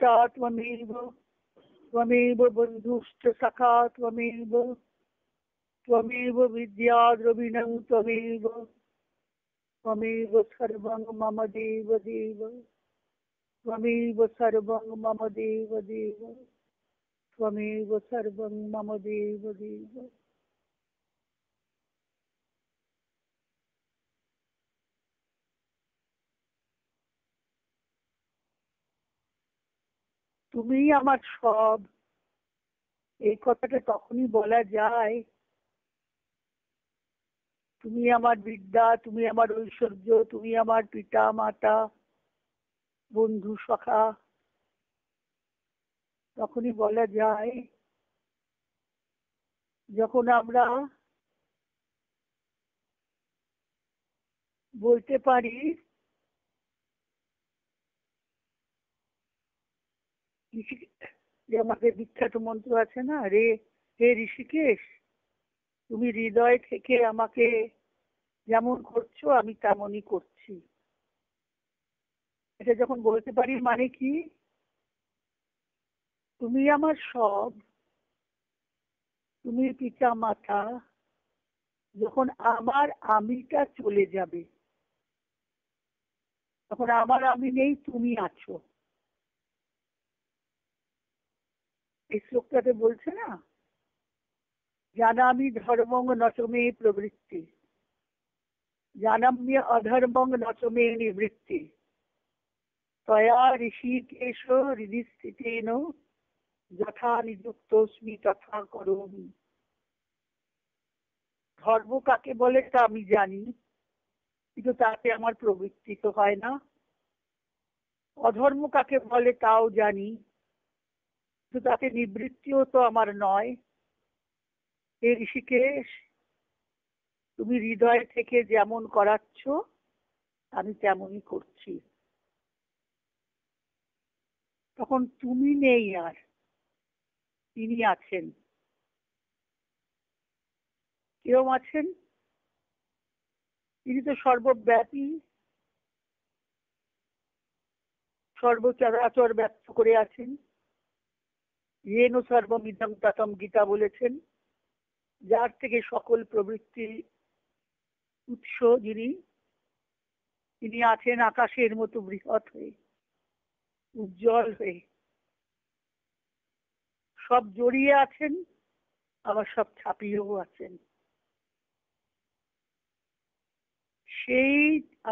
भ्राता त्वमेव, त्वमेव बन्धुश्च सखा त्वमेव, त्वमेव विद्या द्रविणं त्वमेव, त्वमेव सर्वं मम देव देव, त्वमेव सर्वं मम देव देव, त्वमेव सर्वं मम देव देव। তুমি আমার সব, এই কথাটা তখনই বলা যায় তুমি আমার বিদ্যা, তুমি আমার ঐশ্বর্য, তুমি আমার পিতা মাতা বন্ধু সখা, তখনই বলা যায় যখন আমরা বলতে পারি যে আমাদের বিখ্যাত মন্ত্র আছে না, হে ঋষিকেশ, তুমি হৃদয় থেকে আমাকে যেমন করছো আমি তেমনই করছি। এটা যখন বলতে পারি মানে কি, তুমি আমার সব, তুমি পিতা মাতা, যখন আমার আমিটা চলে যাবে, তখন আমার আমি নেই, তুমি আছো। এই শ্লোকটাতে বলছে না, জানামি ধর্মং নচমে প্রবৃত্তি, জানাম্য অধর্মং নচমে নিবৃত্তি, তয়া ঋষিকেশ হৃদি স্থিতেন যথা নিযুক্তস্মি তথা করোমি। ধর্ম কাকে বলে তা আমি জানি, কিন্তু তাতে আমার প্রবৃত্তি তো হয় না। অধর্ম কাকে বলে তাও জানি, কিন্তু তাতে নিবৃত্তিও তো আমার নয়। হে ঋষিকেশ, তুমি হৃদয় থেকে যেমন করাচ্ছ আমি তেমনই করছি। তখন তুমি নেই, আর তিনি আছেন। কেউ আছেন, তিনি তো সর্বব্যাপী, সর্বচরাচর ব্যক্ত করে আছেন। येन सर्वमिदं ततं গীতা বলেছেন, যার থেকে সকল প্রবৃত্তি উৎস যিনি, তিনি আছেন আকাশের মতো বৃহৎ হয়ে, উজ্জ্বল হয়ে, সব জড়িয়ে আছেন, আবার সব ছাপিয়েও আছেন। সেই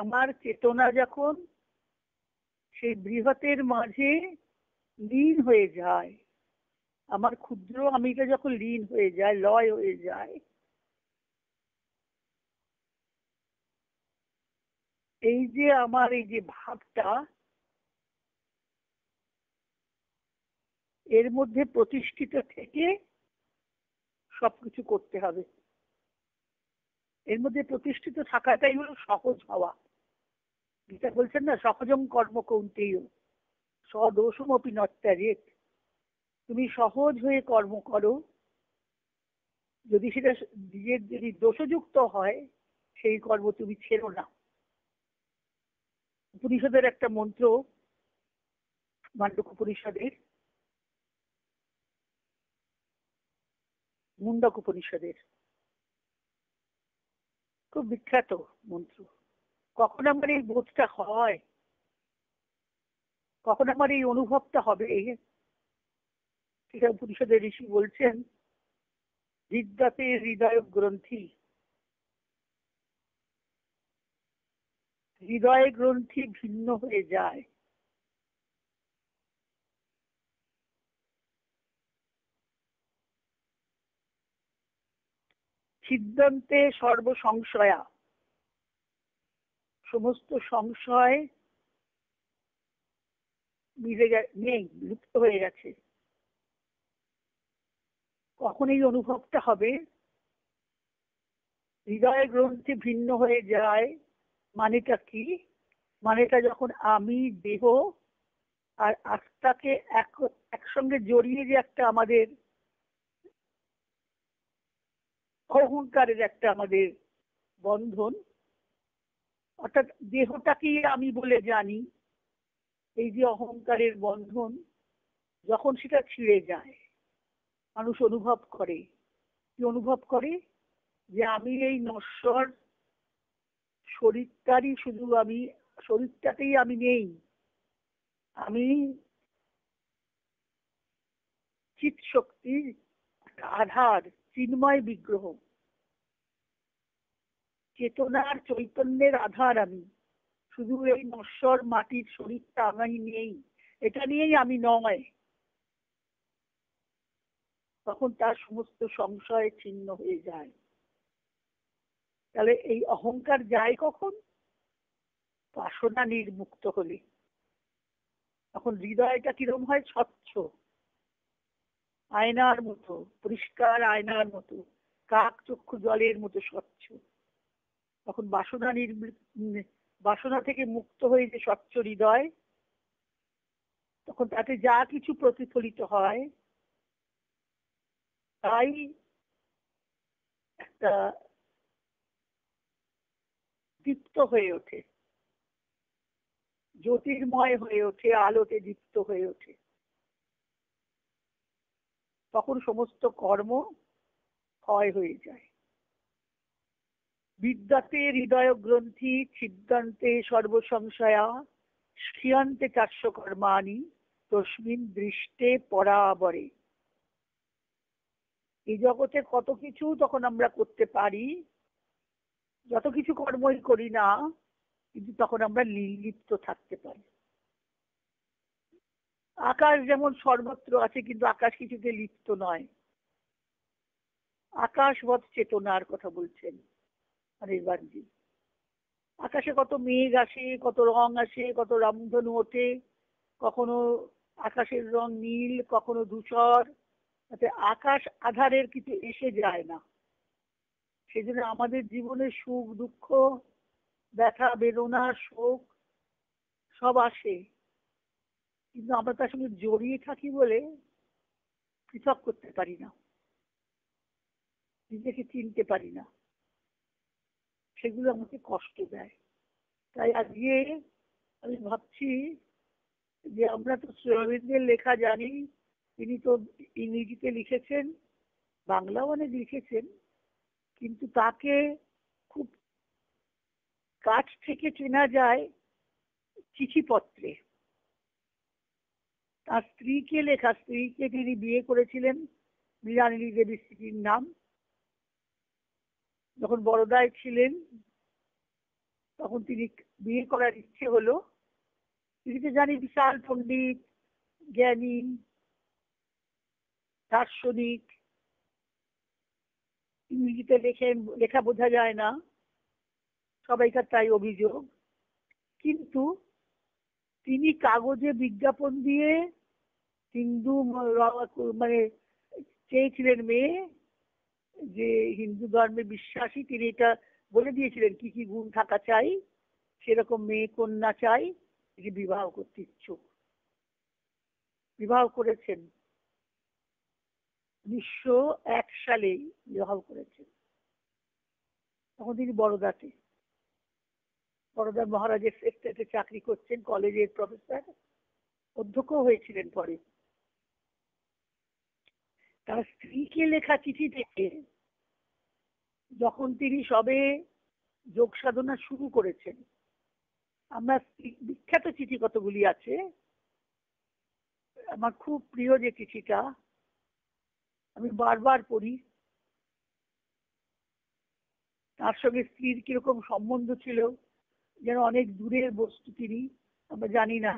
আমার চেতনা যখন সেই বৃহতের মাঝে লীন হয়ে যায়, আমার ক্ষুদ্র আমিটা যখন লীন হয়ে যায়, লয় হয়ে যায়, এই যে আমার এই যে ভাবটা, এর মধ্যে প্রতিষ্ঠিত থেকে সবকিছু করতে হবে। এর মধ্যে প্রতিষ্ঠিত থাকাটাই হলো সহজ হওয়া। গীতা বলছেন না, সহজম কর্ম কৌন্তেয় সদোষমপি নত্যাজেত। তুমি সহজ হয়ে কর্ম করো, যদি সেটা যদি দোষযুক্ত হয় সেই কর্ম তুমি ছেড়ো না। উপনিষদের একটা মন্ত্র, মান্ডুক উপনিষদের, মুন্ডক উপনিষদের খুব বিখ্যাত মন্ত্র। কখন আমার এই বোধটা হয়, কখন আমার এই অনুভবটা হবে, সেটা উপনিষদের ঋষি বলছেন, হৃদয়তে হৃদয় গ্রন্থি, হৃদয় গ্রন্থি ভিন্ন হয়ে যায়। সিদ্ধান্তে সর্বসংশয়া, সমস্ত সংশয় নেই, লুপ্ত হয়ে গেছে। কখন এই অনুভবটা হবে, হৃদয় গ্রন্থি ভিন্ন হয়ে যায়, মানেটা কি? মানেটা যখন আমি দেহ আর আত্মাকে একসঙ্গে জড়িয়ে যে একটা আমাদের অহংকারের একটা আমাদের বন্ধন, অর্থাৎ দেহটাকেই আমি বলে জানি, এই যে অহংকারের বন্ধন, যখন সেটা ছিঁড়ে যায়, মানুষ অনুভব করে, কি অনুভব করে, যে আমি এই নশ্বর শরীরটারই শুধু আমি, শরীরটাতেই আমি নেই, আমি চিৎ শক্তির একটা আধার, চিন্ময় বিগ্রহ, চেতনার চৈতন্যের আধার আমি, শুধু এই নশ্বর মাটির শরীরটা আমি নেই, এটা নিয়েই আমি নয়। তখন তার সমস্ত সংশয় ছিন্ন হয়ে যায়। তাহলে এই অহংকার যায় কখন? বাসনা নির্মুক্ত হলে। তখন হৃদয়টা কিরম হয়? স্বচ্ছ, আয়নার মতো, পরিষ্কার আয়নার মতো, কাক চক্ষু জলের মতো স্বচ্ছ। তখন বাসনা থেকে মুক্ত হয়ে যে স্বচ্ছ হৃদয়, তখন তাতে যা কিছু প্রতিফলিত হয় তাই একটা দীপ্ত হয়ে ওঠে, জ্যোতির্ময় হয়ে ওঠে, আলোতে দীপ্ত হয়ে ওঠে। তখন সমস্ত কর্ম ক্ষয় হয়ে যায়। বিদ্যাতে হৃদয় গ্রন্থি ছিদ্দান্তে সর্বসংশয়া স্ক্রিয়ান্তে চারশ কর্মাণি তস্মিন দৃষ্টে পরাবরে। এই জগতে কত কিছু তখন আমরা করতে পারি, যত কিছু কর্মই করি না, কিন্তু তখন আমরা নির্লিপ্ত থাকতে পারি। আকাশ যেমন সর্বত্র আছে, কিন্তু আকাশ কিছুতে লিপ্ত নয়। আকাশবৎ চেতনার কথা বলছেন অনির্বাণজি। আকাশে কত মেঘ আসে, কত রং আসে, কত রামধনু ওঠে, কখনো আকাশের রং নীল, কখনো ধূসর, তাতে আকাশ আধারের কিছু এসে যায় না। সেজন্য আমাদের জীবনে সুখ দুঃখ, ব্যথা বেদনা, শোক সব আসে, কিন্তু আমরা তার সঙ্গে জড়িয়ে থাকি বলে পৃথক করতে পারি না, নিজেকে চিনতে পারি না, সেগুলো আমাকে কষ্ট দেয়। তাই আজকে আমি ভাবছি যে আমরা তো রবীন্দ্রের লেখা জানি, তিনি তো ইংরেজিতে লিখেছেন, বাংলাও অনেক লিখেছেন, কিন্তু তাকে খুব কাছ থেকে চেনা যায় চিঠিপত্রে। তার স্ত্রীকে লেখা, স্ত্রীকে তিনি বিয়ে করেছিলেন, মৃণালিনী দেবী স্ত্রীর নাম। যখন বড়দায় ছিলেন তখন তিনি বিয়ে করার ইচ্ছে হলো। তিনি তো জানি বিশাল পণ্ডিত, জ্ঞানী, দার্শনিক, ইংরেজিতে লেখা বোঝা যায় না, সবাইকার তাই অভিযোগ। কিন্তু তিনি কাগজে বিজ্ঞাপন দিয়ে হিন্দু মানে চেয়েছিলেন মেয়ে যে হিন্দু ধর্মে বিশ্বাসী, তিনি এটা বলে দিয়েছিলেন কি কি গুণ থাকা চাই, সেরকম মেয়ে কন্যা চাই, তিনি বিবাহ করতে ইচ্ছুক। বিবাহ করেছেন 1901 সালেই বিবাহ করেছেন। তখন তিনি বড়দাতে, বড়দার মহারাজের সেক্রেটারিতে চাকরি করছেন, কলেজের প্রফেসর, অধ্যক্ষ হয়েছিলেন পরে। তার স্ত্রীকে লেখা চিঠি থেকে যখন তিনি সবে যোগ সাধনা শুরু করেছেন, আমরা বিখ্যাত চিঠি কতগুলি আছে, আমার খুব প্রিয় যে চিঠিটা আমি বারবার পড়ি, তার সঙ্গে স্ত্রীর কিরকম সম্বন্ধ ছিল, যেন অনেক দূরের বস্তু তিনি, আমরা জানি না,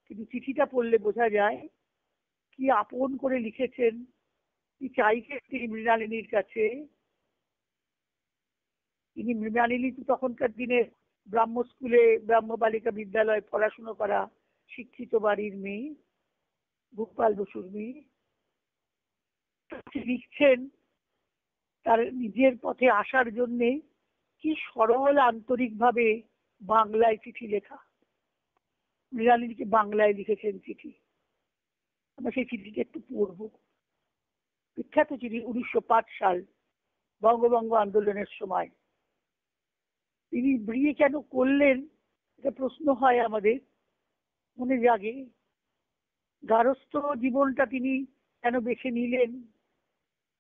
কিন্তু চিঠিটা পড়লে বোঝা যায় কি আপন করে লিখেছেন, কি চাইছেন তিনি মৃণালিনীর কাছে। তিনি মৃণালিনী তো তখনকার দিনে ব্রাহ্ম স্কুলে, ব্রাহ্ম বালিকা বিদ্যালয়ে পড়াশুনো করা শিক্ষিত বাড়ির মেয়ে, গোপাল বসুর মেয়ে। লিখছেন তার নিজের পথে আসার জন্যে কি সরল আন্তরিক ভাবে বাংলায় চিঠি লেখা। মৃণালিনীকে বাংলায় লিখেছেন চিঠি, আমরা সেই চিঠিটা একটু পড়ব। বিখ্যাত চিঠি, 1905 সাল, বঙ্গভঙ্গ আন্দোলনের সময়। তিনি বিয়ে কেন করলেন এটা প্রশ্ন হয় আমাদের মনে জাগে। গারস্থ জীবনটা তিনি কেন বেছে নিলেন,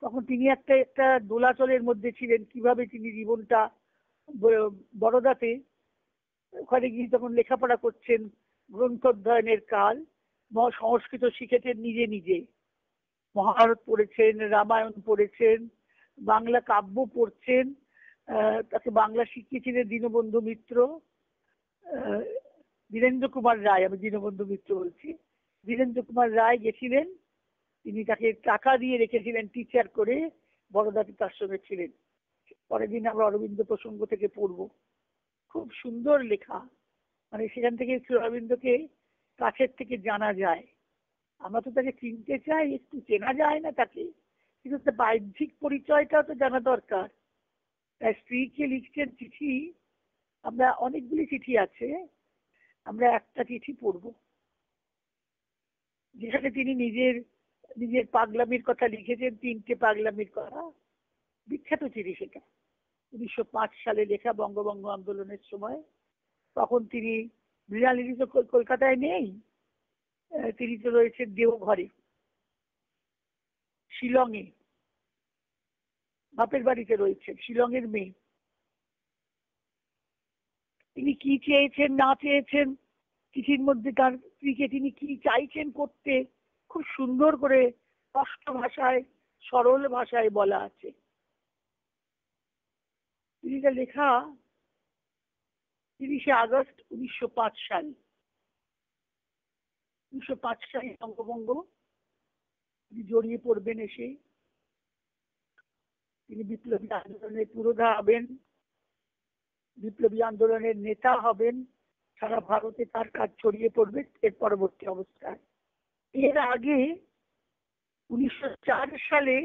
তখন তিনি একটা একটা দোলাচলের মধ্যে ছিলেন, কিভাবে তিনি জীবনটা বড়দাতে ওখানে গিয়ে তখন লেখাপড়া করছেন, গ্রন্থ অধ্যয়নের কাল, সংস্কৃত শিখেছেন নিজে নিজে, মহাভারত পড়েছেন, রামায়ণ পড়েছেন, বাংলা কাব্য পড়ছেন। তাকে বাংলা শিখিয়েছিলেন দীনবন্ধু মিত্র, বীরেন্দ্র কুমার রায়, আমি দীনবন্ধু মিত্র বলছি, বীরেন্দ্র কুমার রায় গেছিলেন, তিনি তাকে টাকা দিয়ে রেখেছিলেন টিচার করে, বড়দাতে তার সঙ্গে ছিলেন। পরের দিন আমরা অরবিন্দ প্রসঙ্গ থেকে পড়ব, খুব সুন্দর লেখা, মানে সেখান থেকে অরবিন্দকে কাছের থেকে জানা যায়। আমরা তো তাকে চিনতে চাই, একটু চেনা যায় না তাকে, কিন্তু তার বাহ্যিক পরিচয়টাও তো জানা দরকার। তার স্ত্রীকে লিখছেন চিঠি, আমরা অনেকগুলি চিঠি আছে, আমরা একটা চিঠি পড়ব যেখানে তিনি নিজের নিজের পাগলামির কথা লিখেছেন, 3টে পাগলামির কথা, বিখ্যাত চিঠি সেটা। 1905 সালে লেখা, বঙ্গভঙ্গ আন্দোলনের সময়। তখন তিনি, মৃণালিনী তো কলকাতায় নেই, তিনি তো রয়েছেন দেওঘরে, শিলংয়ে, বাপের বাড়িতে রয়েছেন, শিলংয়ের মেয়ে। তিনি কি চেয়েছেন না চেয়েছেন, চিঠির মধ্যে তার স্ত্রীকে তিনি কি চাইছেন করতে, খুব সুন্দর করে স্পষ্ট ভাষায়, সরল ভাষায় বলা আছে। চিঠিটা লেখা 30শে আগস্ট 1905 সাল। 1905 সালে বঙ্গভঙ্গ, তিনি জড়িয়ে পড়বেন এসে, তিনি বিপ্লবী আন্দোলনের পুরোধা হবেন, বিপ্লবী আন্দোলনের নেতা হবেন, সারা ভারতে তার কাজ ছড়িয়ে পড়বে এর পরবর্তী অবস্থায়। এর আগে 1904 সালে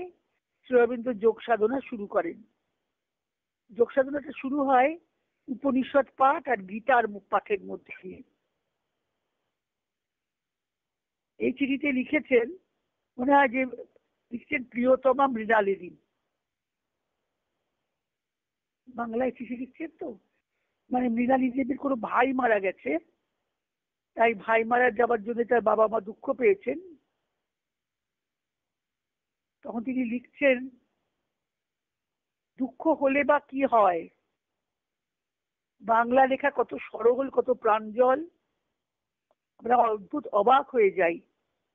শ্রী অরবিন্দ যোগ সাধনা শুরু করেন। যোগ সাধনাটা শুরু হয় উপনিষদ পাঠ আর গীতার পাঠের মধ্যে দিয়ে। এই চিঠিতে লিখেছেন, মনে হয় যে লিখছেন প্রিয়তমা মৃণালিনী, বাংলায় চিঠি লিখছেন তো, মানে মৃণালিনী দেবীর কোনো ভাই মারা গেছে, তাই ভাই মারা যাবার জন্য তার বাবা মা দুঃখ পেয়েছেন। তখন তিনি লিখছেন, দুঃখ হলে বা কি হয়, বাংলা লেখা কত সরল, কত প্রাঞ্জল, আমরা অদ্ভুত অবাক হয়ে যাই।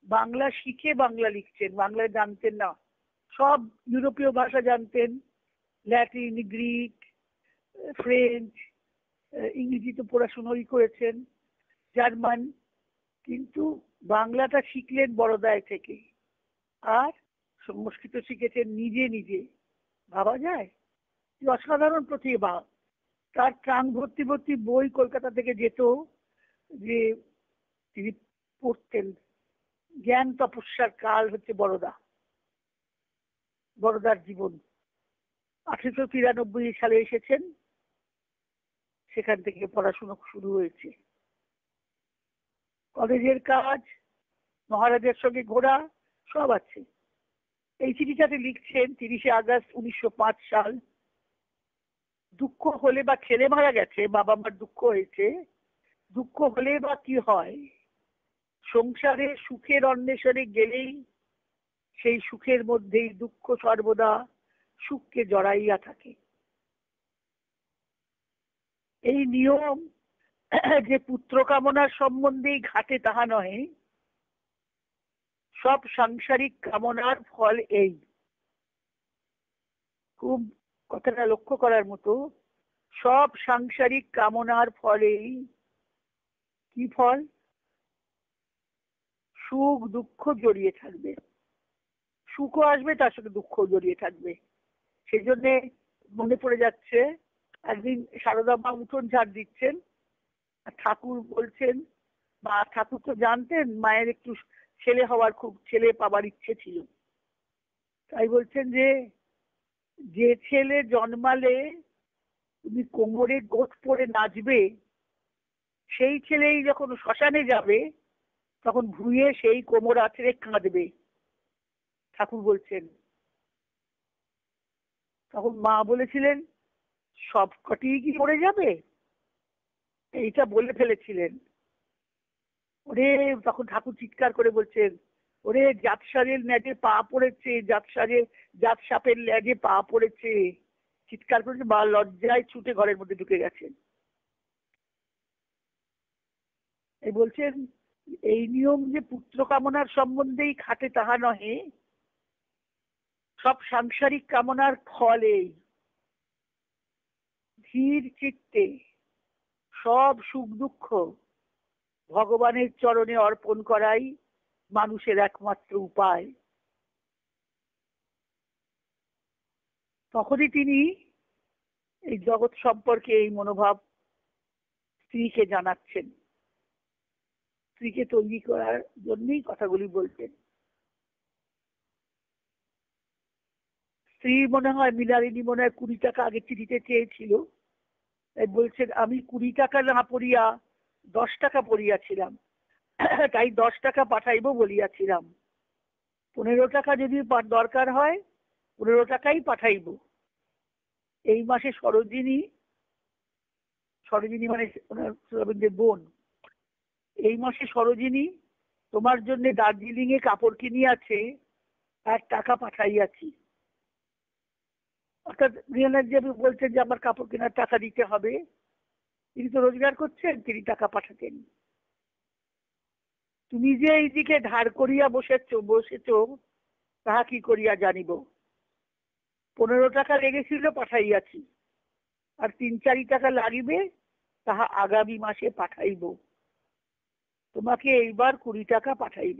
বাংলা শিখে বাংলা লিখছেন, বাংলা জানতেন না, সব ইউরোপীয় ভাষা জানতেন, ল্যাটিন, গ্রিক, ফ্রেঞ্চ, ইংরেজি তো পড়াশোনাই করেছেন, জার্মান, কিন্তু বাংলাটা শিখলেন বড়দায় থেকে, আর সংস্কৃত শিখেছেন নিজে নিজে। ভাবা যায় কি অসাধারণ প্রতিভা। তার ট্রাঙ্ক ভর্তি ভর্তি বই কলকাতা থেকে যেত, যে তিনি পড়তেন। জ্ঞান তপস্যার কাল হচ্ছে বড়দা, বড়দার জীবন। 1893 সালে এসেছেন, সেখান থেকে পড়াশোনা শুরু হয়েছে। কলেজের কাজ, মহারাজের সঙ্গে ঘোরা, সব আছে। এই চিঠিটাতে লিখছেন 30শে আগস্ট 1905 সাল, দুঃখ হলে বা ছেলে মারা গেছে, বাবা মার দুঃখ হয়েছে, দুঃখ হলে বা কি হয়, সংসারে সুখের অন্বেষণে গেলেই সেই সুখের মধ্যেই দুঃখ সর্বদা সুখকে জড়াইয়া থাকে। এই নিয়ম যে পুত্র কামনার সম্বন্ধেই ঘাটে তাহা নহে, সব সাংসারিক কামনার ফল এই। খুব কথাটা লক্ষ্য করার মতো, সব সাংসারিক কামনার ফলেই কি ফল, সুখ দুঃখ জড়িয়ে থাকবে, সুখও আসবে, তার সাথে দুঃখ জড়িয়ে থাকবে। সেই জন্যে মনে পড়ে যাচ্ছে, একদিন সারদা মা উঠোন ঝাড় দিচ্ছেন, ঠাকুর বলছেন, মা ঠাকুর তো জানতেন মায়ের একটু ছেলে হওয়ার, খুব ছেলে পাবার ইচ্ছে ছিল, তাই বলছেন যে যে ছেলে জন্মালে তুমি কোমরে গোট পরে নাচবে, সেই ছেলেই যখন শ্মশানে যাবে তখন ভুঁয়ে সেই কোমর আছড়ে কাঁদবে, ঠাকুর বলছেন। তখন মা বলেছিলেন, সব কটি কি মরে যাবে, এইটা বলে ফেলেছিলেন। ওরে, তখন ঠাকুর চিৎকার করে বলছেন, ওরে জাতসারের ল্যাজে পা পড়েছে, জাত সাপের ল্যাজে পা পড়েছে। চিৎকার করেছে, মা লজ্জায় ছুটে ঘরের মধ্যে ঢুকে গেছেন। এই বলছেন, এই নিয়ম যে পুত্র কামনার সম্বন্ধেই খাটে তাহা নহে, সব সাংসারিক কামনার ফল এই। ধীর চিত্তে সব সুখ দুঃখ ভগবানের চরণে অর্পণ করাই মানুষের একমাত্র উপায়। তখনই তিনি এই জগৎ সম্পর্কে এই মনোভাব স্ত্রীকে জানাচ্ছেন, স্ত্রীকে তৈরি করার জন্যই কথাগুলি বলতেন। স্ত্রী মনে হয় মৃণালিনী মনে হয় 20 টাকা আগে চিঠিতে চেয়েছিল, বলছেন আমি 20 টাকা না পড়িয়া 10 টাকা পড়িয়াছিলাম, তাই 10 টাকা পাঠাইব বলিয়াছিলাম। 15 টাকা যদি দরকার হয় 15 টাকাই পাঠাইব। এই মাসে সরোজিনী, সরোজিনী মানে রবীন্দ্রের বোন, এই মাসে সরোজিনী তোমার জন্য দার্জিলিং এ কাপড় কিনিয়াছে, 1 টাকা পাঠাইয়াছি। অর্থাৎ যে বলছেন যে আমার কাপড় কেনার টাকা দিতে হবে, তিনি তো রোজগার করছেন, তিনি টাকা পাঠাতেন। তুমি যে এইদিকে ধার করিয়া বসেছ তাহা কি করিয়া জানিব। 15 টাকা লেগেছিল পাঠাইয়াছি, আর 3-4 টাকা লাগিবে, তাহা আগামী মাসে পাঠাইব। তোমাকে এইবার 20 টাকা পাঠাইব।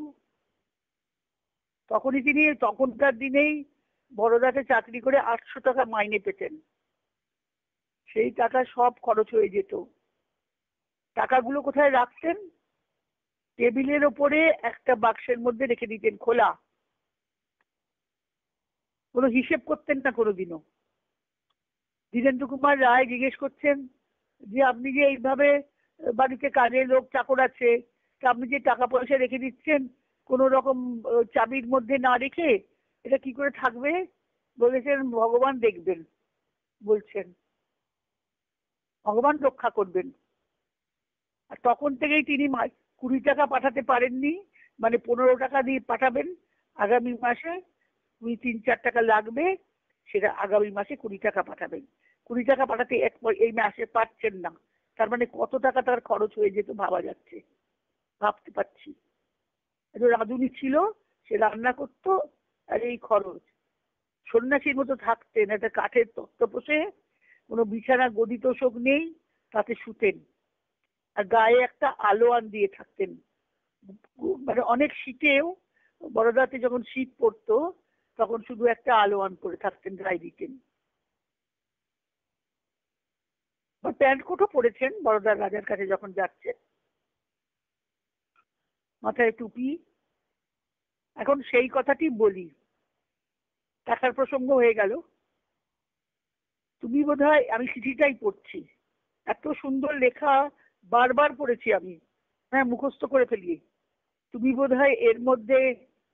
তখনই তিনি, তখনকার দিনেই বড়দাতে চাকরি করে 800 টাকা মাইনে পেতেন। সেই টাকা সব খরচ হয়ে যেত। টাকাগুলো কোথায় রাখতেন? টেবিলের ওপরে একটা বাক্সের মধ্যে রেখে দিতেন খোলা। কোনো হিসেব করতেন না কোনোদিনও। ধীরেন্দ্র কুমার রায় জিজ্ঞেস করছেন যে আপনি যে এইভাবে বাড়িতে কাজের লোক চাকর আছে, আপনি যে টাকা পয়সা রেখে দিচ্ছেন কোন রকম চাবির মধ্যে না রেখে, এটা কি করে থাকবে? বলেছেন ভগবান দেখবেন, বলছেন ভগবান রক্ষা করবেন। আর তখন থেকেই তিনি 20 টাকা পাঠাতে পারেননি, মানে 15 টাকা দিয়ে পাঠাবেন আগামী মাসে, 2-3-4 টাকা লাগবে, সেটা আগামী মাসে 20 টাকা পাঠাবেন। 20 টাকা পাঠাতে এই মাসে পাচ্ছেন না, তার মানে কত টাকা তার খরচ হয়ে যেত ভাবা যাচ্ছে, ভাবতে পারছি। রাঁধুনি ছিল, সে রান্না করতো, আর এই খরচ। সন্ন্যাসীর মতো থাকতেন, একটা কাঠের তক্তপোষে, কোনো বিছানা গদি তোষক নেই, তাতে শুতেন, আর গায়ে একটা আলোয়ান দিয়ে থাকতেন। মানে অনেক শীতেও, বড়দাতে যখন শীত পড়তো তখন শুধু একটা আলোয়ান পরে থাকতেন, গায়ে দিতেন। প্যান্ট কোটও পরেছেন বড়দার রাজার কাছে যখন যাচ্ছে, মাথায় টুপি। এখন সেই কথাটি বলি, টাকার প্রসঙ্গ হয়ে গেল। তুমি বোধহয়, আমি চিঠিটাই পড়ছি, এত সুন্দর লেখা, বারবার পড়েছি আমি, হ্যাঁ মুখস্থ করে ফেলি। তুমি বোধহয় এর মধ্যে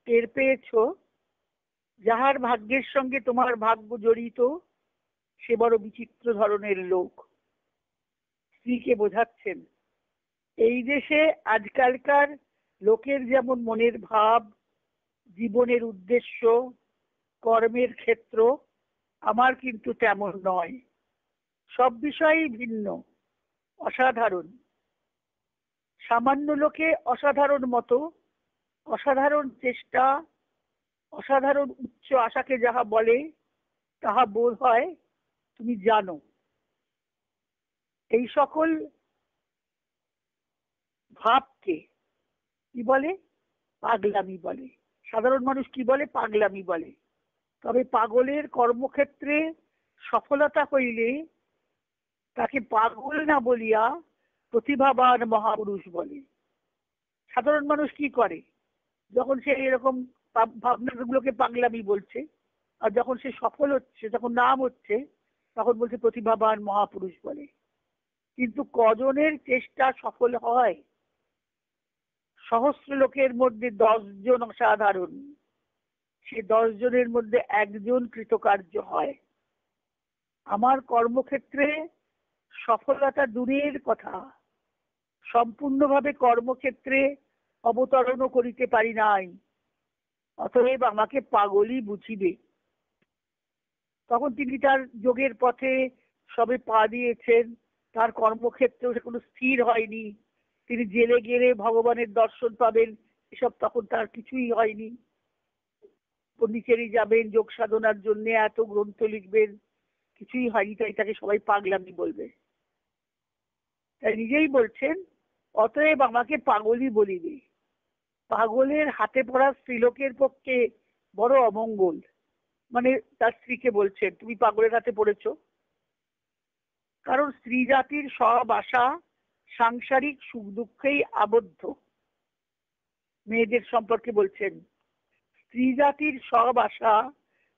টের পেয়েছো, যাহার ভাগ্যের সঙ্গে তোমার ভাগ্য জড়িত সে বড় বিচিত্র ধরনের লোক। স্ত্রীকে বোঝাচ্ছেন, এই দেশে আজকালকার লোকের যেমন মনের ভাব, জীবনের উদ্দেশ্য, কর্মের ক্ষেত্র, আমার কিন্তু তেমন নয়। সব বিষয়েই ভিন্ন, অসাধারণ। সামান্য লোকে অসাধারণ মতো, অসাধারণ চেষ্টা, অসাধারণ উচ্চ আশাকে যাহা বলে তাহা বোধ হয় তুমি জানো। এই সকল ভাবকে কি বলে? পাগলামি বলে। সাধারণ মানুষ কি বলে? পাগলামি বলে। তবে পাগলের কর্মক্ষেত্রে সফলতা হইলে তাকে পাগল না বলিয়া প্রতিভাবান মহাপুরুষ বলে। সাধারণ মানুষ কি করে? যখন সে এরকম ভাবনাগুলোকে পাগলামি বলছে, আর যখন সে সফল হচ্ছে, যখন নাম হচ্ছে, তখন বলছে প্রতিভাবান মহাপুরুষ বলে। কিন্তু কজনের চেষ্টা সফল হয়? সহস্র লোকের মধ্যে 10 জন অসাধারণ, সে 10 জনের মধ্যে একজন কৃতকার্য হয়। আমার কর্মক্ষেত্রে সফলতা দূরের কথা, সম্পূর্ণভাবে কর্মক্ষেত্রে অবতরণও করিতে পারি নাই, অতএব আমাকে পাগলই বুঝিবে। তখন তিনি তার যোগের পথে সবে পা দিয়েছেন, তার কর্মক্ষেত্রেও সে কোনো স্থির হয়নি। তিনি জেলে গেলে ভগবানের দর্শন পাবেন, এসব তখন তার কিছুই হয়নি। পন্ডিচেরি যাবেন যোগ সাধনার জন্য, এত গ্রন্থ লিখবেন, কিছুই হয়নি, তাই তাকে সবাই পাগলামি বলবে। তাই নিজেই বলছেন, অতএব আমাকে পাগলই বলিবে। পাগলের হাতে পড়া স্ত্রীলোকের পক্ষে বড় অমঙ্গল। মানে তার স্ত্রীকে বলছেন, তুমি পাগলের হাতে পড়েছ। কারণ স্ত্রী জাতির সব আশা সাংসারিক সুখ দুঃখেই আবদ্ধ। মেয়েদের সম্পর্কে বলছেন, স্ত্রী জাতির সব আশা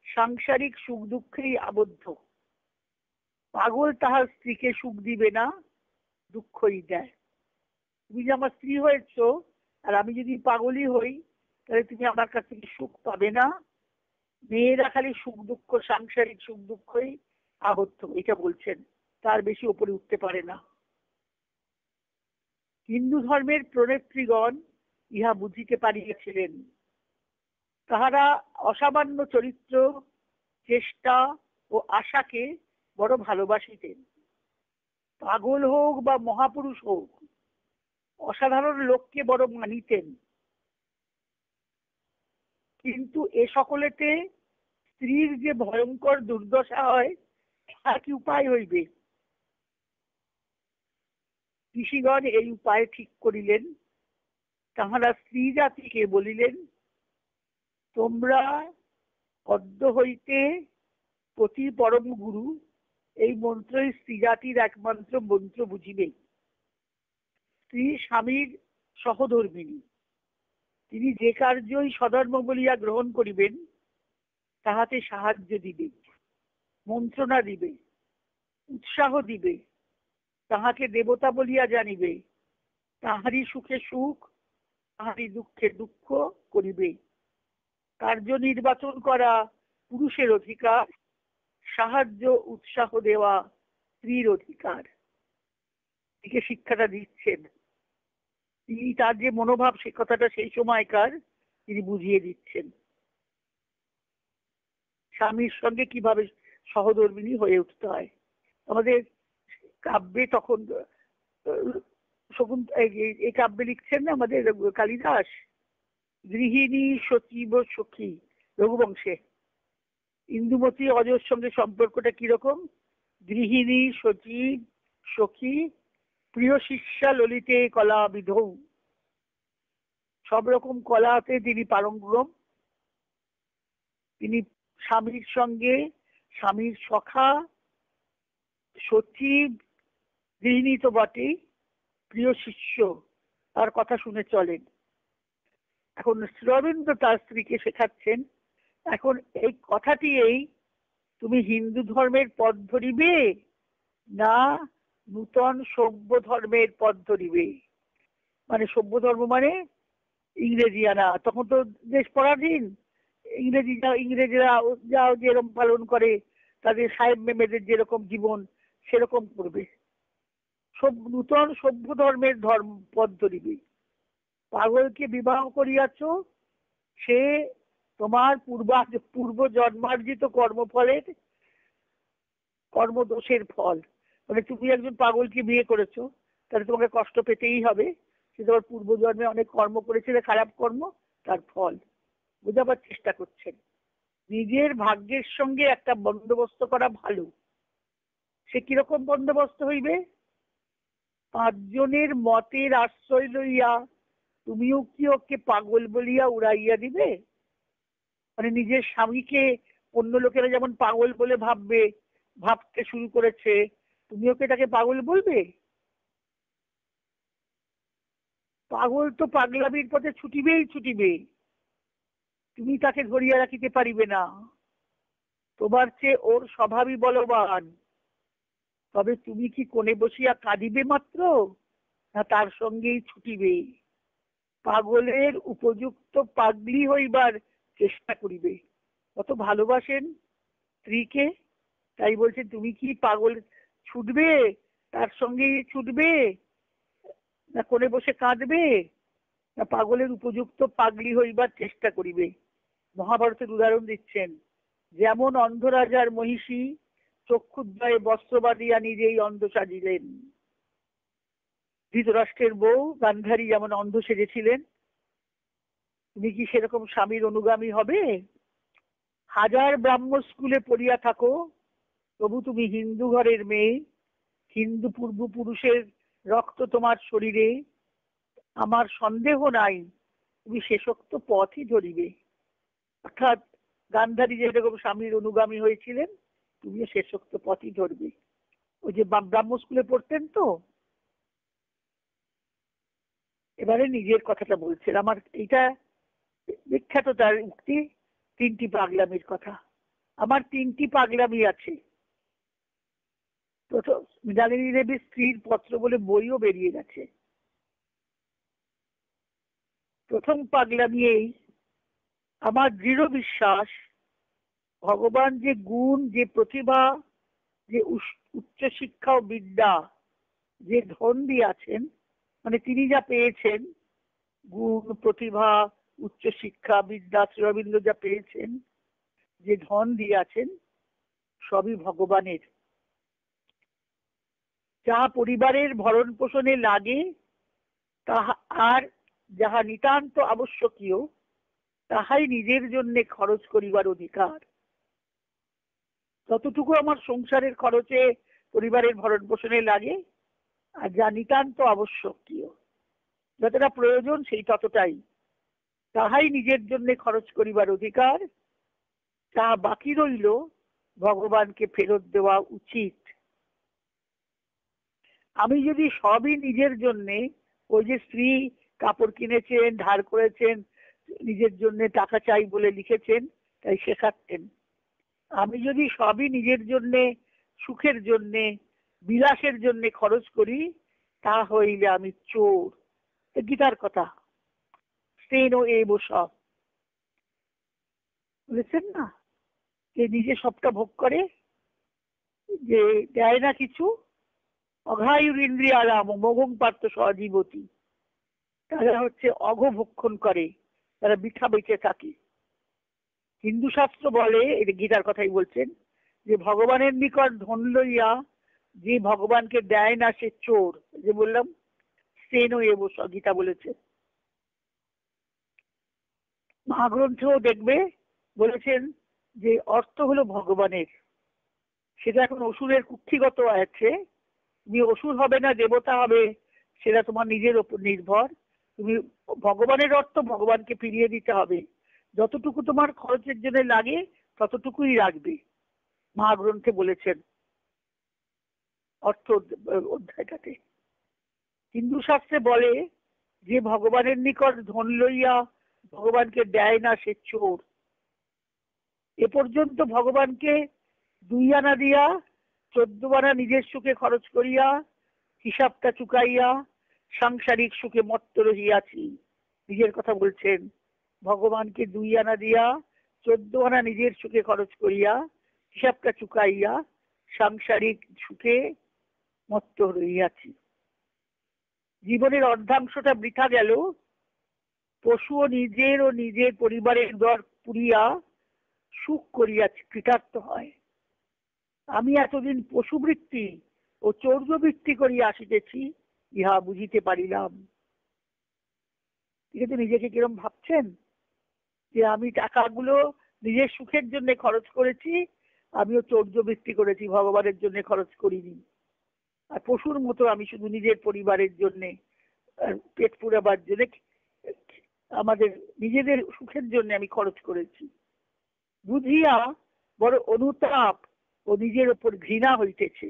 সাংসারিক সুখ দুঃখেই আবদ্ধ। পাগল তাহার স্ত্রীকে সুখ দিবে না, দুঃখই দেয়। তুমি যে আমার স্ত্রী হয়েছ, আর আমি যদি পাগলই হই, তাহলে তুমি আমার কাছ থেকে সুখ পাবে না। মেয়েরা খালি সুখ দুঃখ, সাংসারিক সুখ দুঃখই আবদ্ধ, এটা বলছেন। তার বেশি উপরে উঠতে পারে না। হিন্দু ধর্মের প্রণেত্রীগণ ইহা বুঝিতে পারিয়াছিলেন। তাহারা অসামান্য চরিত্র, চেষ্টা ও আশাকে বড় ভালোবাসিতেন। পাগল হোক বা মহাপুরুষ হোক, অসাধারণ লোককে বড় মানিতেন। কিন্তু এ সকলেতে স্ত্রীর যে ভয়ঙ্কর দুর্দশা হয়, তার কি উপায় হইবে? ঋষিগণ এই উপায় ঠিক করিলেন। তাহারা স্ত্রী জাতিকে বলিলেন, তোমরা অদ্য হইতে পতি পরম গুরু, এই মন্ত্রই স্ত্রী জাতির একমাত্র মন্ত্র বুঝিবে। স্ত্রী স্বামীর সহধর্মিণী। তিনি যে কার্যই সধর্ম বলিয়া গ্রহণ করিবেন, তাহাতে সাহায্য দিবে, মন্ত্রণা দিবে, উৎসাহ দিবে, তাহাকে দেবতা বলিয়া জানিবে, তাহারই সুখে সুখ, তাহারই দুঃখে দুঃখ করিবে। কার্য নির্বাচন করা পুরুষের অধিকার, সাহায্য উৎসাহ দেওয়া স্ত্রীর অধিকার। একে শিক্ষাটা দিচ্ছেন তিনি। তার যে মনোভাব, সে কথাটা সেই সময়কার তিনি বুঝিয়ে দিচ্ছেন। স্বামীর সঙ্গে কিভাবে সহধর্মিণী হয়ে উঠতে হয়। আমাদের কাব্যে তখন এই কাব্যে লিখছেন না আমাদের কালিদাস, গৃহিণী সচিব সখী, রঘুবংশে। ইন্দুমতি অজর সঙ্গে সম্পর্কটা কিরকম? গৃহিণী সচিব সখী, প্রিয় শিষ্যা ললিতে কলা বিধৌ। সব রকম কলাতে তিনি পারঙ্গম। তিনি স্বামীর সঙ্গে স্বামীর সখা, সচিব, গৃহিণী তো বটেই, প্রিয় শিষ্য, তার কথা শুনে চলেন। এখন শ্রী অরবিন্দ তার স্ত্রীকে শেখাচ্ছেন, এখন এই কথাটি, এই তুমি হিন্দু ধর্মের পথ ধরিবে না নূতন সভ্য ধর্মের পথ ধরিবে। মানে সভ্য ধর্ম মানে ইংরেজি আনা। তখন তো দেশ পরাধীন, ইংরেজরা যাও যেরকম পালন করে, তাদের সাহেব মেমেদের যেরকম জীবন সেরকম করবে। সব নূতন সভ্য ধর্মের পথ ধরিবে। পাগলকে বিবাহ করিয়াছ, সে তোমার পূর্ব জন্মার্জিত কর্মফলের, কর্মদোষের ফল। মানে তুমি একজন পাগলকে বিয়ে করেছো, তাহলে তোমাকে কষ্ট পেতেই হবে। সে তোমার পূর্বজন্মে অনেক কর্ম করেছিল, খারাপ কর্ম, তার ফল। বোঝাবার চেষ্টা করছেন। নিজের ভাগ্যের সঙ্গে একটা বন্দোবস্ত করা ভালো। সে কিরকম বন্দোবস্ত হইবে? 5 জনের মতের আশ্রয় লইয়া তুমিও কি ওকে পাগল বলিয়া উড়াইয়া দিবে? মানে নিজের স্বামীকে অন্য লোকেরা যেমন পাগল বলে ভাবতে শুরু করেছে, তুমিও কি তাকে পাগল বলবে? পাগল তো পাগলামির পথে ছুটিবে। তুমি তাকে ধরিয়া রাখিতে পারিবে না। তোমার চেয়ে ওর স্বভাবই বলবান। তবে তুমি কি কোণে বসিয়া কাঁদিবে মাত্র, না তার সঙ্গেই ছুটিবে? পাগলের উপযুক্ত পাগলি হইবার চেষ্টা করিবে। কত ভালোবাসেন স্ত্রীকে, তাই বলছেন তুমি কি পাগল ছুটবে, তার সঙ্গেই ছুটবে, না কোণে বসে কাঁদবে? না পাগলের উপযুক্ত পাগলি হইবার চেষ্টা করিবে। মহাভারতের উদাহরণ দিচ্ছেন, যেমন অন্ধ রাজার মহিষী চক্ষুদ্বয়ে বস্ত্র বাঁধিয়া নিজেই অন্ধ সাজিলেন। ধৃতরাষ্ট্রের বউ গান্ধারী যেমন অন্ধ সেজেছিলেন, তুমি কি সেরকম স্বামীর অনুগামী হবে? হাজার ব্রাহ্ম স্কুলে পড়িয়া থাকো, তবু তুমি হিন্দু ঘরের মেয়ে, হিন্দু পূর্বপুরুষের রক্ত তোমার শরীরে, আমার সন্দেহ নাই তুমি শেষোক্ত পথই ধরিবে। অর্থাৎ গান্ধারী যেরকম স্বামীর অনুগামী হয়েছিলেন, তুমিও শেষোক্ত পথই ধরবে। ওই যে ব্রাহ্ম স্কুলে পড়তেন তো। এবারে নিজের কথাটা বলছেন, আমার এইটা বিখ্যাত তার উক্তি, 3টি পাগলামির কথা। আমার 3টি পাগলামি আছে। প্রথম, মৃণালিনী দেবীর স্ত্রীর পত্র বলে বইও বেরিয়ে গেছে। প্রথম পাগলামি এই, আমার দৃঢ় বিশ্বাস ভগবান যে গুণ, যে প্রতিভা, যে উচ্চ শিক্ষা ও বিদ্যা, যে ধন দিয়েছেন, মানে তিনি যা পেয়েছেন, গুণ, প্রতিভা, উচ্চ শিক্ষা, বিদ্যা, শ্রী অরবিন্দ যা পেয়েছেন, যে ধন দিয়েছেন, সবই ভগবানের। যা পরিবারের ভরণ পোষণে লাগে তাহা, আর যাহা নিতান্ত আবশ্যকীয়, তাহাই নিজের জন্য খরচ করিবার অধিকার। যতটুকু আমার সংসারের খরচে, পরিবারের ভরণ পোষণে লাগে, আর যা নিতান্ত আবশ্যকীয়, যতটা প্রয়োজন সেই ততটাই, তাহাই নিজের জন্য খরচ করিবার অধিকার। তাহা বাকি রইল ভগবানকে ফেরত দেওয়া উচিত। আমি যদি সবই নিজের জন্যে, ওই যে স্ত্রী কাপড় কিনেছেন, ধার করেছেন, নিজের জন্য টাকা চাই বলে লিখেছেন, তাই শেখাচ্ছেন, আমি যদি সবই নিজের জন্যে, সুখের জন্যে, বিলাসের জন্যে খরচ করি, তা হইলে আমি চোর। গীতার কথা, স্তেনো এব সব, বুঝেছেন না? যে নিজে সবটা ভোগ করে, যে দেয় না কিছু। অঘায়ুর ইন্দ্রিয়ারাম মোগং পার্থ সজীবতী, তারা হচ্ছে অঘভক্ষণ করে, তারা বৃথা বেঁচে থাকে। হিন্দু শাস্ত্র বলে, এটা গীতার কথাই বলছেন, যে ভগবানের নিকট ধন লইয়া যে ভগবানকে দেয় না সে চোর। যে বললাম স্তেনো এব সব, গীতা বলেছে। মহাগ্রন্থেও দেখবে বলেছেন যে অর্থ হলো ভগবানের। সেটা এখন অসুরের কুক্ষিগত আছে, তুমি অসুর হবে না দেবতা হবে সেটা তোমার নিজের ওপর নির্ভর। তুমি ভগবানের অর্থ ভগবানকে ফিরিয়ে দিতে হবে, যতটুকু তোমার খরচের জন্য লাগে ততটুকুই রাখবে। মহাগ্রন্থে বলেছেন অর্থ অধ্যায়টাতে। হিন্দু শাস্ত্রে বলে যে ভগবানের নিকট ধন লইয়া ভগবানকে দেয় না সে চোর। এ পর্যন্ত ভগবানকে 2 আনা দিয়া 14 আনা নিজের সুখে খরচ করিয়া, হিসাবটা চুকাইয়া সাংসারিক সুখে মত্ত রহিয়াছি। নিজের কথা বলছেন, ভগবানকে 2 আনা দিয়া 14 আনা নিজের সুখে খরচ করিয়া, হিসাবটা চুকাইয়া সাংসারিক সুখে মত্ত রহিয়াছি। জীবনের অর্ধাংশটা বৃথা গেল। পশু ও নিজের পরিবারের দর পুরিয়া সুখ করিয়াছি, কৃতার্থ হয়। আমি এতদিন পশুবৃত্তি ও চৌর্যবৃত্তি করিয়া আসিতেছি, ইহা বুঝিতে পারিলাম। ঠিক আছে, নিজেকে কিরম ভাবছেন যে আমি টাকাগুলো নিজের সুখের জন্য খরচ করেছি, আমিও চৌর্যবৃত্তি করেছি, ভগবানের জন্য খরচ করিনি। আর পশুর মতো আমি শুধু নিজের পরিবারের জন্য, পেট পুরাবার জন্য, আমাদের নিজেদের সুখের জন্য আমি খরচ করেছি। বুঝিয়া বড় অনুতাপ ও নিজের ওপর ঘৃণা হইতেছে।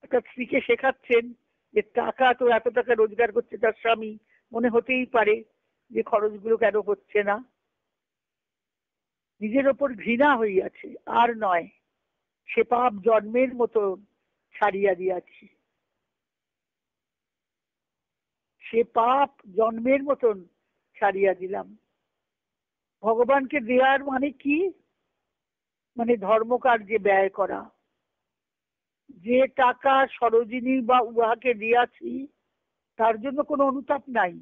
একটা স্ত্রীকে শেখাচ্ছেন যে টাকা তো, এত টাকা রোজগার করছে তার স্বামী, মনে হতেই পারে যে খরচগুলো কেন হচ্ছে না। নিজের ওপর ঘৃণা হইয়াছে, আর নয়, সে পাপ জন্মের মতো ছাড়িয়া দিয়াছি। সে পাপ জন্মের মতন ছাড়িয়া দিলাম। ভগবানকে দেওয়ার মানে কি? মানে ধর্মকার্যে ব্যয় করা। যে টাকা সরোজিনী বা উহাকে দিয়াছি, তার জন্য কোনো অনুতাপ নাই।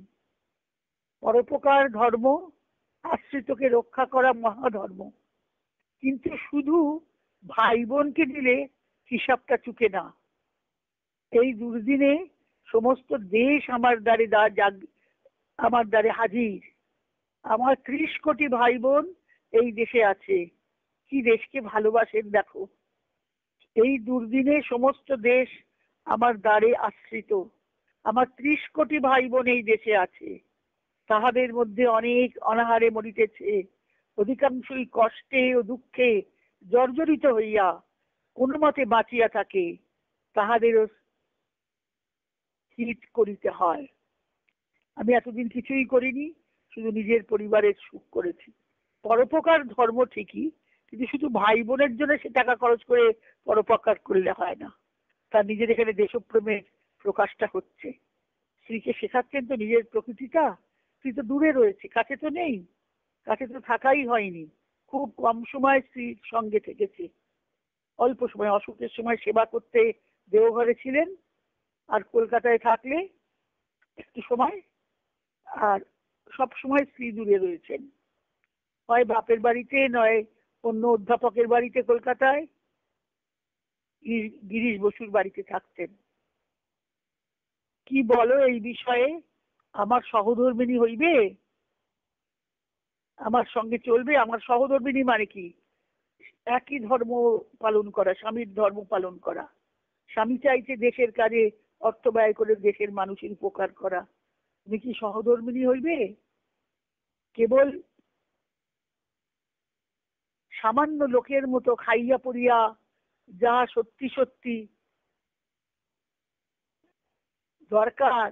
পরোপকার ধর্ম, আশ্রিতকে রক্ষা করা মহাধর্ম। কিন্তু শুধু ভাই বোনকে দিলে হিসাবটা চুকে না। এই দুর্দিনে সমস্ত দেশ আমার দ্বারে হাজির। আমার 30 কোটি ভাই বোন এই দেশে আছে। কি দেশকে ভালোবাসেন দেখো। এই দুর্দিনে সমস্ত দেশ আমার দ্বারে আশ্রিত। আমার 30 কোটি ভাই বোন এই দেশে আছে। তাহাদের মধ্যে অনেক অনাহারে মরিতেছে, অধিকাংশই কষ্টে ও দুঃখে জর্জরিত হইয়া কোনো মতে বাঁচিয়া থাকে। তাহাদেরও হিত করিতে হয়। আমি এতদিন কিছুই করিনি, শুধু নিজের পরিবারের সুখ করেছি। পরোপকার ধর্ম ঠিকই, কিন্তু শুধু ভাই বোনের জন্য সে টাকা খরচ করে পরোপকার করলে হয় না। তার নিজের এখানে দেশপ্রেমের প্রকাশটা হচ্ছে। স্ত্রীকে শেখাচ্ছেন তো নিজের প্রকৃতিটা। স্ত্রী তো দূরে রয়েছে, কাছে তো নেই, কাছে তো থাকাই হয়নি। খুব কম সময় স্ত্রীর সঙ্গে থেকেছে। অল্প সময়, অসুখের সময় সেবা করতে দেওঘরে ছিলেন, আর কলকাতায় থাকলে একটু সময়, আর সব সময় স্ত্রী দূরে রয়েছেন। হয় বাপের বাড়িতে, নয় অন্য অধ্যাপকের বাড়িতে কলকাতায়, গিরিশ বসুর বাড়িতে থাকতেন। কি বলো এই বিষয়ে? আমার সহধর্মিণী হইবে? আমার সঙ্গে চলবে? আমার সহধর্মিণী মানে কি? একই ধর্ম পালন করা, স্বামীর ধর্ম পালন করা। স্বামী চাইছে দেশের কাজে অর্থ ব্যয় করে দেশের মানুষের উপকার করা। তুমি কি সহধর্মিণী হইবে? কেবল সামান্য লোকের মতো খাইয়া পড়িয়া যা সত্যি সত্যি দরকার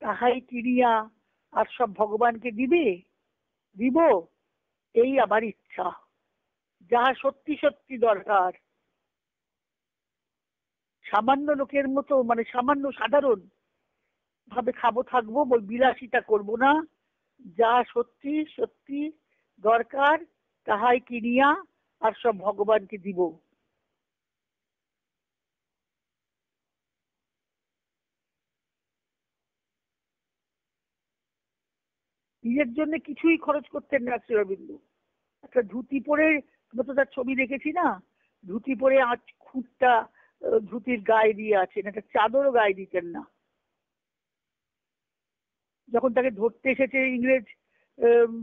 তাহাই কিনিয়া আর সব ভগবানকে দিবে? দিব? এই আমার ইচ্ছা। যা সত্যি সত্যি দরকার সামান্য লোকের মতো, মানে সামান্য সাধারণ ভাবে খাবো, থাকবো, বিলাসিতা করব না। যা সত্যি সত্যি দরকার তাহাই কিনিয়া আর সব ভগবানকে দিব। নিজের জন্য কিছুই খরচ করতেন না শ্রী অরবিন্দ। একটা ধুতি পরে, আমরা তো তার ছবি দেখেছি না, ধুতি পরে খুঁটটা ধুতির গায়ে দিয়ে আছেন, একটা চাদরও গায়ে দিতেন না। যখন তাকে ধরতে এসেছে ইংরেজ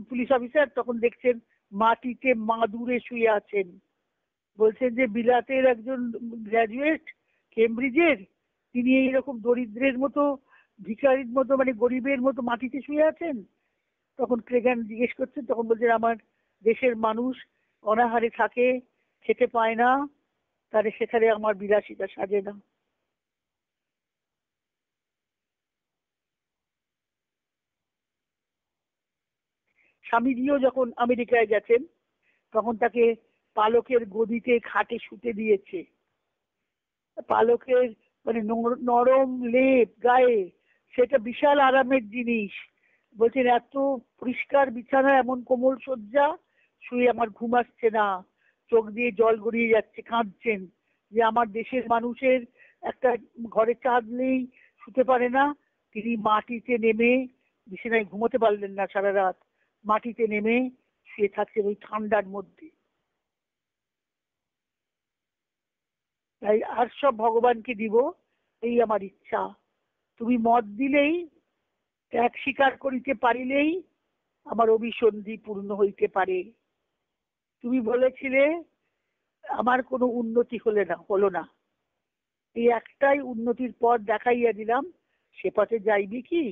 পুলিশ অফিসার, তখন দেখছেন মাটিতে মাদুরে শুয়ে আছেন। বলছেন যে বিলাতের একজন গ্রাজুয়েট, কেমব্রিজের, তিনি এইরকম দরিদ্রের মতো, ভিখারির মতো, মানে গরিবের মতো মাটিতে শুয়ে আছেন। তখন ক্রেগান জিজ্ঞেস করছেন, তখন বলছেন আমার দেশের মানুষ অনাহারে থাকে, খেতে পায় না, তাহলে সেখানে আমার বিলাসিতা সাজে না। স্বামীজিও যখন আমেরিকায় গেছেন, তখন তাকে পালকের গদিতে খাটে শুতে দিয়েছে। পালকের মানে নরম লেপ গায়ে, সেটা বিশাল আরামের জিনিস। বলছেন এত পরিষ্কার বিছানা, এমন কোমল শয্যা, শুয়ে আমার ঘুম আসছে না, চোখ দিয়ে জল গড়িয়ে যাচ্ছে, কাঁদছেন যে আমার দেশের মানুষের একটা ঘরে চাঁদ নেই, শুতে পারে না। তিনি মাটিতে নেমে, বিছানায় ঘুমোতে পারলেন না সারা রাত, মাটিতে নেমে শুয়ে থাকছেন ওই ঠান্ডার মধ্যে। তাই আর সব ভগবানকে দিব, এই আমার ইচ্ছা। তুমি মত দিলেই, ত্যাগ স্বীকার করিতে পারিলেই আমার অভিসন্ধি পূর্ণ হইতে পারে। তুমি বলেছিলে আমার কোনো উন্নতি হলো না, এই একটাই উন্নতির পথ দেখাইয়া দিলাম, সে পথে যাইবি কি?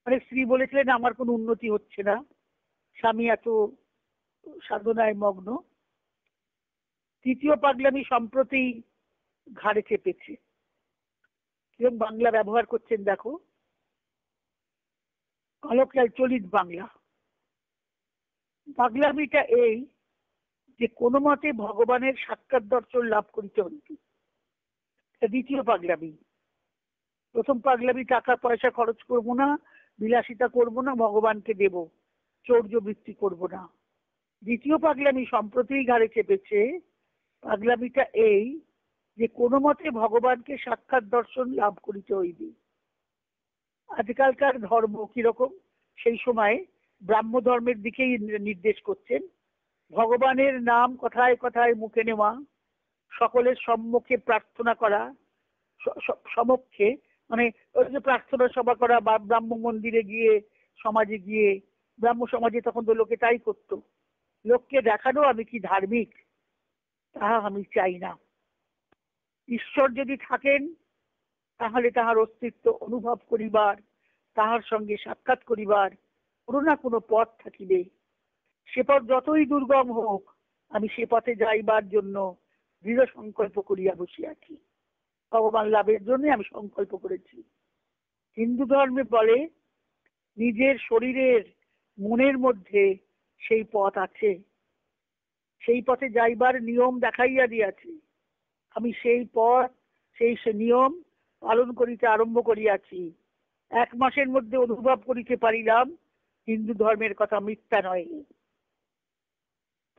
অনেক স্ত্রী বলেছিলেন আমার কোনো উন্নতি হচ্ছে না, স্বামী এত সাধনায় মগ্ন। তৃতীয় পাগলামি সম্প্রতি ঘাড়ে চেপেছে। কিরকম বাংলা ব্যবহার করছেন দেখো, কলকাল চলিত বাংলা। পাগলামিটা এই যে কোনো মতে ভগবানের সাক্ষাৎ দর্শন লাভ করিতে হইত। দ্বিতীয় পাগলামি। প্রথম পাগলামি টাকা পয়সা খরচ করব না, বিলাসিতা করব না, ভগবানকে দেব, চৌর্য বৃত্তি করব না। দ্বিতীয় পাগলামি সম্প্রতি ঘাড়ে চেপেছে। পাগলামিটা এই যে কোনো মতে ভগবানকে সাক্ষাৎ দর্শন লাভ করিতে হইবে। আজকালকার ধর্ম কিরকম, সেই সময় ব্রাহ্ম ধর্মের দিকেই নির্দেশ করছেন। ভগবানের নাম কথায় কথায় মুখে নেওয়া, সকলের সম্মুখে প্রার্থনা করা, সমক্ষে মানে ওই যে প্রার্থনা সভা করা বা ব্রাহ্ম মন্দিরে গিয়ে সমাজে গিয়ে, ব্রাহ্ম সমাজে তখন তো লোকে তাই করতো, লোককে দেখানো আমি কি ধার্মিক, তাহা আমি চাই না। ঈশ্বর যদি থাকেন তাহলে তাহার অস্তিত্ব অনুভব করিবার, তাহার সঙ্গে সাক্ষাৎ করিবার কোনো না কোনো পথ থাকিবে। সে পথ যতই দুর্গম হোক, আমি সে পথে যাইবার জন্য দৃঢ় সংকল্প করিয়া বসিয়াছি। ভগবান লাভের জন্য আমি সংকল্প করেছি। হিন্দু ধর্মে বলে নিজের শরীরের মনের মধ্যে সেই পথ আছে, সেই পথে যাইবার নিয়ম দেখাইয়া দিয়াছি। আমি সেই পথ, সেই নিয়ম পালন করিতে আরম্ভ করিয়াছি। 1 মাসের মধ্যে অনুভব করিতে পারিলাম হিন্দু ধর্মের কথা মিথ্যা নয়।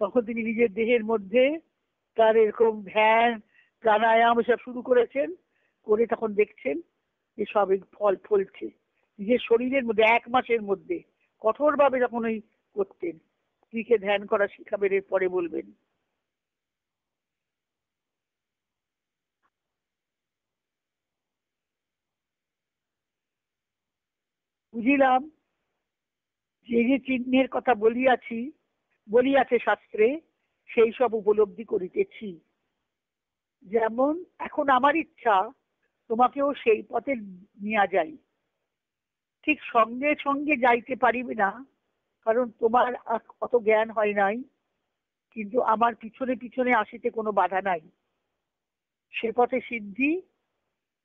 তখন তিনি নিজের দেহের মধ্যে তার এরকম ধ্যান প্রাণায়াম সব শুরু করেছেন, করে তখন দেখছেন যে সব ফল ফলছে নিজের শরীরের মধ্যে। 1 মাসের মধ্যে কঠোরভাবে যখন ওই করতেন। স্ত্রীকে ধ্যান করা শিখাবেন, এর পরে বলবেন। বুঝিলাম যে যে চিহ্নের কথা বলিয়াছে শাস্ত্রে, সেই সব উপলব্ধি করিতেছি। যেমন এখন আমার ইচ্ছা তোমাকেও সেই পথে নিয়ে যাই। ঠিক সঙ্গে সঙ্গে যাইতে পারিবে না, কারণ তোমার অত জ্ঞান হয় নাই, কিন্তু আমার পিছনে পিছনে আসিতে কোনো বাধা নাই। সে পথে সিদ্ধি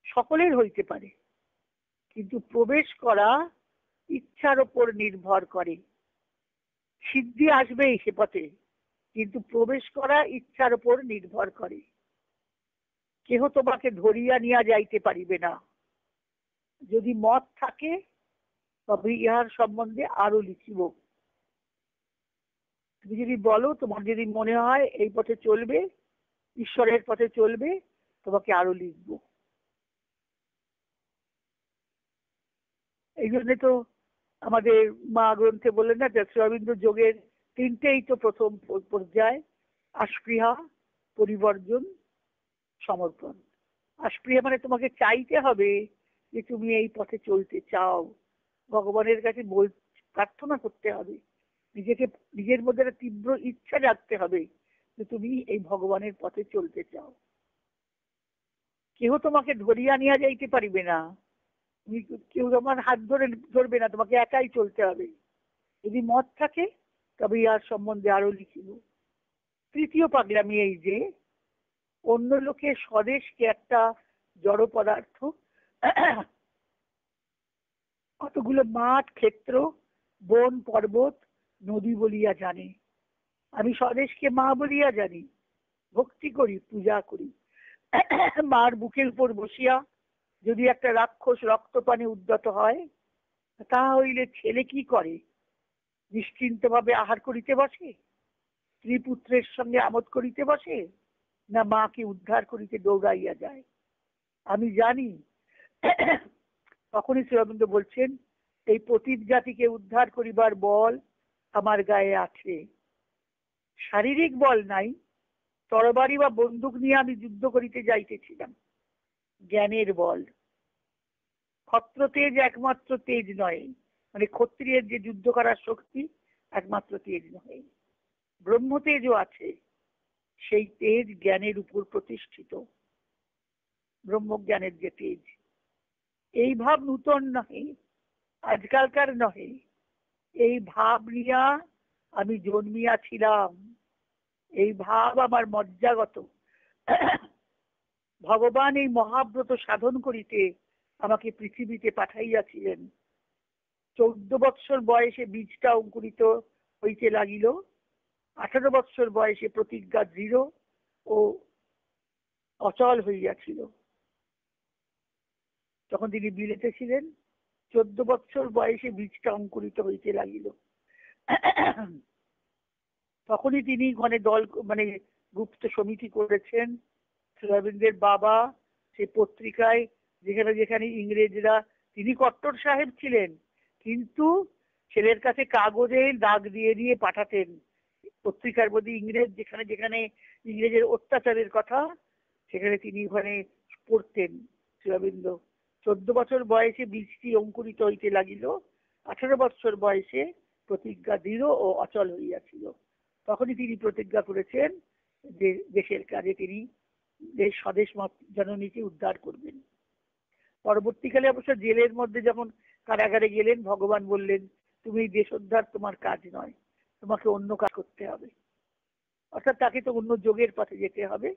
সকলের হইতে পারে, কিন্তু প্রবেশ করা ইচ্ছার ওপর নির্ভর করে। সিদ্ধি আসবেই সে পথে, কিন্তু প্রবেশ করা ইচ্ছার ওপর নির্ভর করে। কেহ তোমাকে ধরিয়া নিয়া যাইতে পারিবে না। যদি মত থাকে তবে ইহার সম্বন্ধে আরো লিখিব। তুমি যদি বলো, তোমার যদি মনে হয় এই পথে চলবে, ঈশ্বরের পথে চলবে, তোমাকে আরো লিখবো। এই জন্য তো আমাদের মা গ্রন্থে বললেন না যে শ্রীঅরবিন্দ যোগের 3টেই তো প্রথম পর্যায়: আস্পৃহা, পরিবর্জন, সমর্পণ। আস্পৃহা মানে তোমাকে চাইতে হবে যে তুমি এই পথে চলতে চাও, ভগবানের কাছে প্রার্থনা করতে হবে, নিজের মধ্যে একটা তীব্র ইচ্ছা রাখতে হবে যে তুমি এই ভগবানের পথে চলতে চাও। কেউ তোমাকে ধরিয়া নিয়ে যাইতে পারিবে না, কেউ তোমার হাত ধরবে না, তোমাকে একাই চলতে হবে। যদি মত থাকে তবে ইয়ার সম্বন্ধে আরো লিখিব। 3য় পাগলামি এই যে অন্য লোকের স্বদেশকে একটা জড় পদার্থ, কতগুলো মাঠ ক্ষেত্র বন পর্বত নদী বলিয়া জানে। আমি স্বদেশকে মা বলিয়া জানি, ভক্তি করি, পূজা করি। মার বুকের উপর বসিয়া যদি একটা রাক্ষস রক্তপানে উদ্যত হয়, তাহা হইলে ছেলে কি করে? নিশ্চিন্ত ভাবে আহার করিতে বসে, স্ত্রী পুত্রের সঙ্গে আমোদ করিতে বসে, না মাকে উদ্ধার করিতে দৌড়াইয়া যায়? আমি জানি। তখনই শ্রীঅরবিন্দ বলছেন, এই পতিত জাতিকে উদ্ধার করিবার বল আমার গায়ে আছে। শারীরিক বল নাই, তরবারি বা বন্দুক নিয়ে আমি যুদ্ধ করিতে যাইতেছিলাম। জ্ঞানের বল। ক্ষত্র তেজ একমাত্র তেজ নয়, মানে ক্ষত্রিয়ের যে যুদ্ধ করার শক্তি একমাত্র তেজ নয়, ব্রহ্ম তেজও আছে। সেই তেজ জ্ঞানের উপর প্রতিষ্ঠিত, ব্রহ্মজ্ঞানের যে তেজ। এই ভাব নূতন নহে, আজকালকার নহে। এই ভাব নিয়া আমি জন্মিয়াছিলাম, এই ভাব আমার মজ্জাগত। ভগবান এই মহাব্রত সাধন করিতে আমাকে পৃথিবীতে পাঠাইয়াছিলেন। 14 বৎসর বয়সে বীজটা অঙ্কুরিত হইতে লাগিল। 18 বৎসর বয়সে প্রতিজ্ঞা দৃঢ় ও অচল হইয়াছিল। তখন তিনি বিলেতে ছিলেন। 14 বৎসর বয়সে বীজটা অঙ্কুরিত হইতে লাগিল। তখনই তিনি ঘনে দল, মানে গুপ্ত সমিতি করেছেন। শ্রীঅরবিন্দের বাবা সেই পত্রিকায় যেখানে যেখানে ইংরেজরা তিনি কট্টর সাহেব ছিলেন, কিন্তু ছেলের কাছে কাগজে দাগ দিয়ে দিয়ে পাঠাতেন পত্রিকার মধ্যে ইংরেজ যেখানে যেখানে ইংরেজের অত্যাচারের কথা, সেখানে তিনি ওখানে পড়তেন। শ্রীঅরবিন্দ 14 বছর বয়সে বীজটি অঙ্কুরিত হইতে লাগিল, 18 বছর বয়সে প্রতিজ্ঞা দৃঢ় ও অচল হইয়াছিল। তখনই তিনি প্রতিজ্ঞা করেছেন যে দেশের কাজে তিনি দেশ স্বদেশ জননীকে উদ্ধার করবেন। পরবর্তীকালে অবশ্য জেলের মধ্যে যখন কারাগারে গেলেন, ভগবান বললেন তুমি দেশোদ্ধার তোমার কাজ নয়, তোমাকে অন্য কাজ করতে হবে। অর্থাৎ তাকে তো অন্য যোগের পথে যেতে হবে,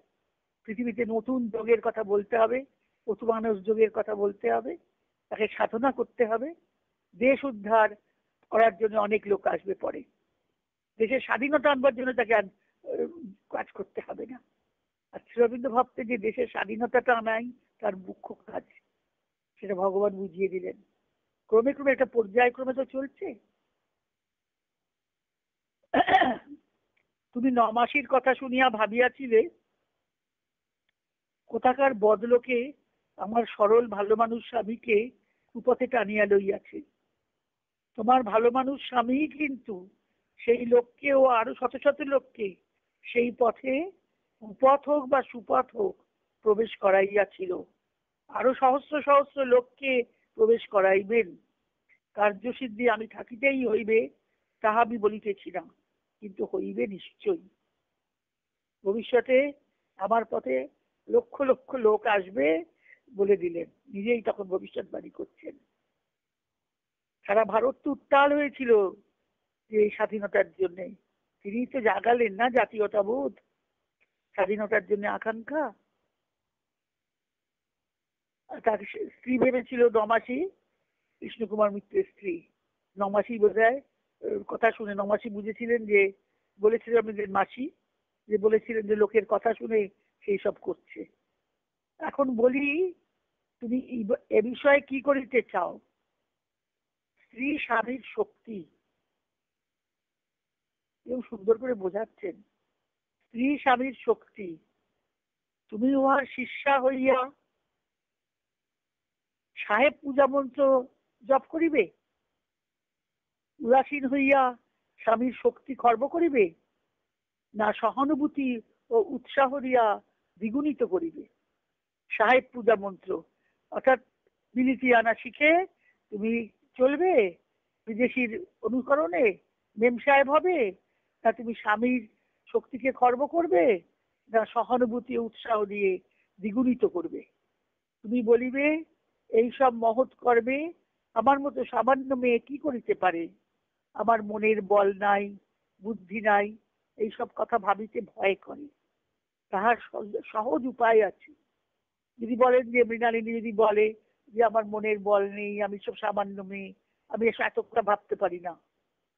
পৃথিবীতে নতুন যোগের কথা বলতে হবে, পশুমানস যোগের কথা বলতে হবে, তাকে সাধনা করতে হবে। দেশ উদ্ধার করার জন্য অনেক লোক আসবে পরে, দেশের স্বাধীনতা আনবার জন্য তাকে কাজ করতে হবে না। আর শ্রীঅরবিন্দ ভাবতেন যে দেশের স্বাধীনতাটা আনাই তার মুখ্য কাজ, সেটা ভগবান বুঝিয়ে দিলেন। ক্রমে ক্রমে একটা পর্যায়ক্রমে তো চলছে। তুমি 9 মাসির কথা শুনিয়া ভাবিয়াছিলে কোথাকার বদলোকে আমার সরল ভালো মানুষ স্বামীকে কুপথে টানিয়া লইয়াছে। তোমার ভালো মানুষ স্বামী কিন্তু সেই লোককে ও আরো শত শত লোককে সেই পথে কুপথ হোক বা সুপথ হোক প্রবেশ করাইয়াছিল, আরো সহস্র সহস্র লোককে প্রবেশ করাইবেন। কার্যসিদ্ধি আমি থাকিতেই হইবে তাহা আমি বলিতেছি না, কিন্তু হইবে নিশ্চয়ই। ভবিষ্যতে আমার পথে লক্ষ লক্ষ লোক আসবে বলে দিলেন, নিজেই তখন ভবিষ্যৎবাণী করছেন। সারা ভারত তো উত্তাল হয়েছিল যে এই স্বাধীনতার জন্য, তিনি তো জাগালেন না জাতীয়তাবোধ, স্বাধীনতার জন্য আকাঙ্ক্ষা। তার স্ত্রী ভেবেছিল 9 মাসি, কৃষ্ণকুমার মিত্রের স্ত্রী 9 মাসি বোধহয় কথা শুনে 9 মাসি বুঝেছিলেন যে, বলেছিলেন আমাদের মাসি যে বলেছিলেন যে লোকের কথা শুনে সেই সব করছে। এখন বলি তুমি এ বিষয়ে কি করিতে চাও? স্ত্রী স্বামীর শক্তি, কেউ সুন্দর করে বোঝাচ্ছেন, স্ত্রী স্বামীর শক্তি, তুমি উহার শিষ্যা হইয়া সাহেব পূজা মন্ত্র জপ করিবে, উদাসীন হইয়া স্বামীর শক্তি খর্ব করিবে, না সহানুভূতি ও উৎসাহ দিয়া দ্বিগুণিত করিবে? সাহেব পূজা মন্ত্র অর্থাৎ বিলিতি আনা শিখে তুমি চলবে বিদেশির অনুকরণে, মেম সাহেব হবে, না তুমি স্বামীর শক্তিকে খর্ব করবে, না সহানুভূতি উৎসাহ দিয়ে দ্বিগুণিত করবে? তুমি বলিবে এইসব মহৎ কর্মে আমার মতো সামান্য মেয়ে কি করিতে পারে, আমার মনের বল নাই, বুদ্ধি নাই, এইসব কথা ভাবিতে ভয় করে। তাহার সহজ উপায় আছে। যদি বলেন যে মৃণালিনী যদি বলে যে আমার মনের বল নেই, আমি সব সামান্য মেয়ে, আমি এতটা ভাবতে পারি না,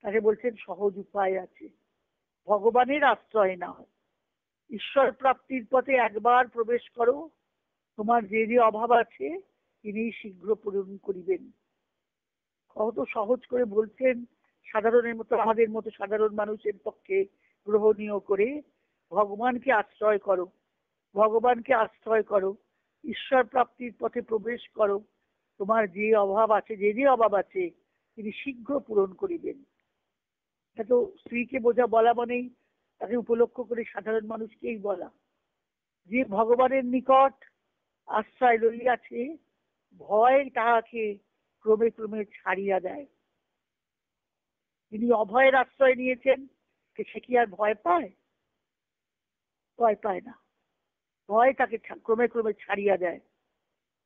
তাকে বলছেন সহজ উপায় আছে। ভগবানের আশ্রয় নাও, ঈশ্বর প্রাপ্তির পথে একবার প্রবেশ করো, তোমার যে যে অভাব আছে তিনি শীঘ্র পূরণ করিবেন। কত সহজ করে বলছেন, সাধারণের মতো আমাদের মতো সাধারণ মানুষের পক্ষে গ্রহণীয় করে। ভগবানকে আশ্রয় করো, ভগবানকে আশ্রয় করো, ঈশ্বর প্রাপ্তির পথে প্রবেশ করো, তোমার যে অভাব আছে, যে যে অভাব আছে তিনি শীঘ্র পূরণ করিবেন। এত স্ত্রীকে বোঝা বলা মানেই তাকে উপলক্ষ করে সাধারণ মানুষকেই বলা, যে ভগবানের নিকট আশ্রয় লইয়াছে, ভয় তাহাকে ক্রমে ক্রমে ছাড়িয়া দেয়। তিনি অভয়ের আশ্রয় নিয়েছেন, সে কি আর ভয় পায়? ভয় পায় না, ভয় তাকে ক্রমে ক্রমে ছাড়িয়া দেয়।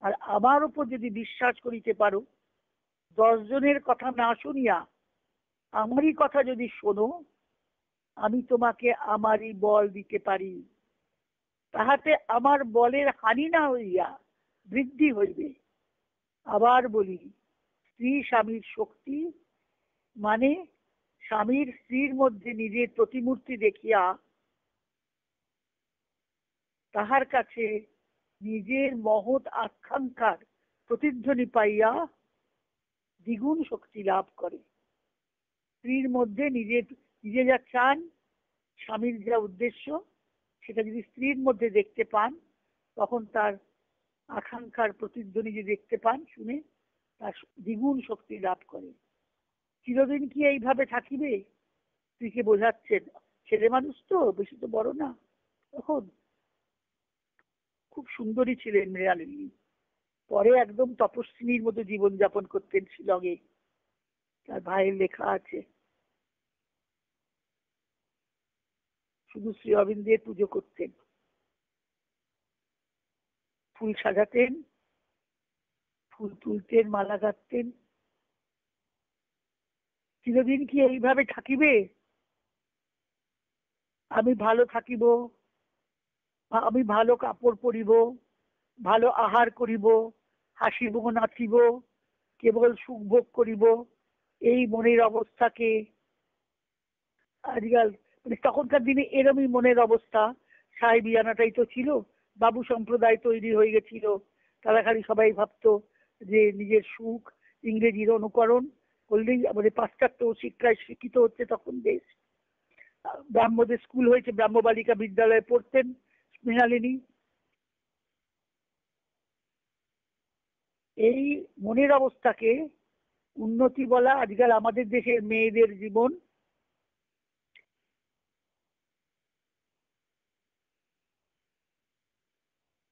আর আমার উপর যদি বিশ্বাস করিতে পারো, 10 জনের কথা না শুনিয়া আমারই কথা যদি শোনো, আমি তোমাকে আমারই বল দিতে পারি, তাহাতে আমার বলের হানি না হইয়া বৃদ্ধি হইবে। আবার বলি, স্ত্রী স্বামীর শক্তি মানে স্বামীর স্ত্রীর মধ্যে নিজের প্রতিমূর্তি দেখিয়া তাহার কাছে নিজের মহৎ আকাঙ্ক্ষার প্রতিধ্বনি পাইয়া দ্বিগুণ শক্তি লাভ করে। স্ত্রীর মধ্যে নিজে যা চান, স্বামীর যা উদ্দেশ্য, সেটা যদি স্ত্রীর মধ্যে দেখতে পান, তখন তার আকাঙ্ক্ষার প্রতিধ্বনি যদি দেখতে পান শুনে, তার দ্বিগুণ শক্তি লাভ করে। চিরদিন কি এইভাবে থাকিবে? স্ত্রীকে বোঝাচ্ছেন, ছেলে মানুষ তো, বেশি তো বড় না। তখন খুব সুন্দরী ছিলেন মৃণালিনী। পরে একদম তপস্বিনীর মতো জীবন যাপন করতেন শিলংয়ে। তার ভাইয়ের লেখা আছে। শুধু শ্রী অরবিন্দের পুজো করতেন, ফুল সাজাতেন, ফুল তুলতেন, মালা গাঁথতেন। চিরদিন কি এইভাবে থাকিবে? আমি ভালো থাকিব, আমি ভালো কাপড় পরিব, ভালো আহার করিব, হাসিব নাচিব, কেবল সুখ ভোগ করিব, এই মনের অবস্থাকে আজকাল, মানে তখনকার দিনে এরমই মনের অবস্থা। সাহেবিয়ানাটাই তো ছিল, বাবু সম্প্রদায় তৈরি হয়ে গেছিল। তারা খালি সবাই ভাবতো যে নিজের সুখ, ইংরেজির অনুকরণ করলেই আমাদের পাশ্চাত্য শিক্ষায় শিক্ষিত হচ্ছে তখন দেশ। ব্রাহ্মদের স্কুল হয়েছে, ব্রাহ্ম বালিকা বিদ্যালয়ে পড়তেন মৃণালিনী। এই মনের অবস্থাকে উন্নতি বলা আজকাল আমাদের দেশের মেয়েদের জীবন।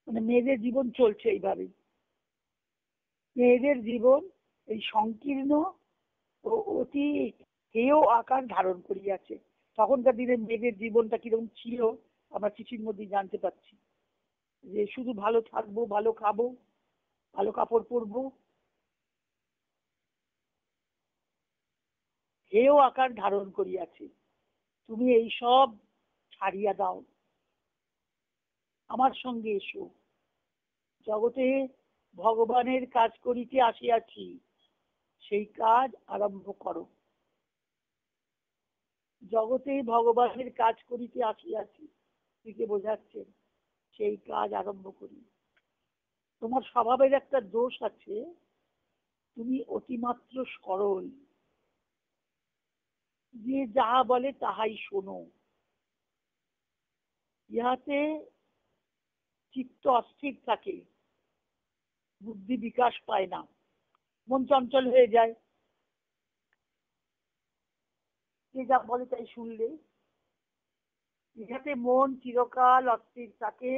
মানে মেয়েদের জীবন চলছে এইভাবেই। মেয়েদের জীবন এই সংকীর্ণ ও অতি হেয় আকার ধারণ করিয়াছে। তখনকার দিনে মেয়েদের জীবনটা কিরকম ছিল আমরা চিঠির মধ্যে জানতে পারছি, যে শুধু ভালো থাকবো, ভালো খাবো, ভালো কাপড় পরবো, হেয় আকার ধারণ করিয়াছে। তুমি এই সব ছাড়িয়া দাও, আমার সঙ্গে এসো, জগতে ভগবানের কাজ করিতে আসিয়াছি, সেই কাজ আরম্ভ করো। জগতে ভগবানের কাজ করিতে আসিয়াছি, স্ত্রীকে বোঝাচ্ছেন, সেই কাজ আরম্ভ করি। তোমার স্বভাবের একটা দোষ আছে, তুমি অতিমাত্র সরল, যে যাহা বলে তাহাই শোনো। ইহাতে চিত্ত অস্থির থাকে, বুদ্ধি বিকাশ পায় না, মন চঞ্চল হয়ে যায়। যে যা বলে তাই শুনলে। ইহাতে মন চিরকাল অস্থির থাকে,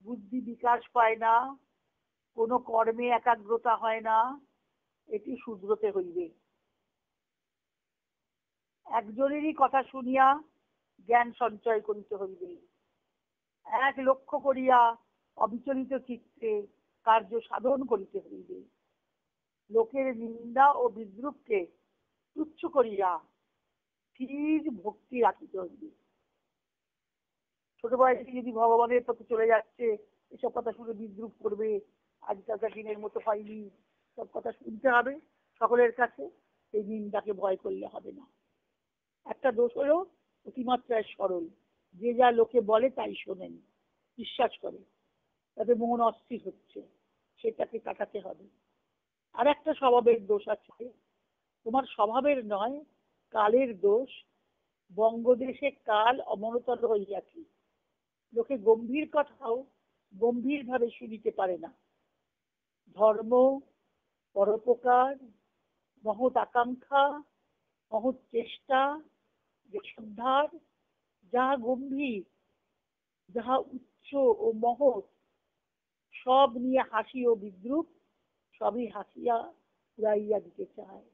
বুদ্ধি বিকাশ পায় না, কোনো কর্মে একাগ্রতা হয় না। এটি শুধরতে হইবে। একজনেরই কথা শুনিয়া জ্ঞান সঞ্চয় করিতে হইবে। এক লক্ষ্য করিয়া অবিচলিত চিত্তে কার্য সাধন করিতে হইবে। লোকের নিন্দা ও বিদ্রুপকে তুচ্ছ করিয়া স্থির ভক্তি রাখিতে হইবে। ছোট বয়সে যদি ভগবানের প্রতি চলে যাচ্ছে, এসব কথা শুনে বিদ্রুপ করবে, আজকালকার দিনের মতো হয়নি, সব কথা শুনতে হবে সকলের কাছে। এই নিন্দাকে ভয় করলে হবে না। একটা দোষ হলো অতিমাত্রায় সরল, যে যা লোকে বলে তাই শোনেন, বিশ্বাস করে, তাতে মন অস্থির হচ্ছে, সেটাকে কাটাতে হবে। আর একটা স্বভাবের দোষ আছে, তোমার স্বভাবের নয়, কালের দোষ। বঙ্গদেশে কাল অমরতর হইয়াছি, লোকে গম্ভীর কথাও গম্ভীর ভাবে শুনিতে পারে না। ধর্ম, পরোপকার, মহৎ আকাঙ্ক্ষা, মহৎ চেষ্টা, দেশোদ্ধার, যাহা গম্ভীর, যাহা উচ্চ ও মহৎ, সব নিয়ে হাসি ও বিদ্রুপ, সবই হাসিয়া উড়াইয়া দিতে চায়।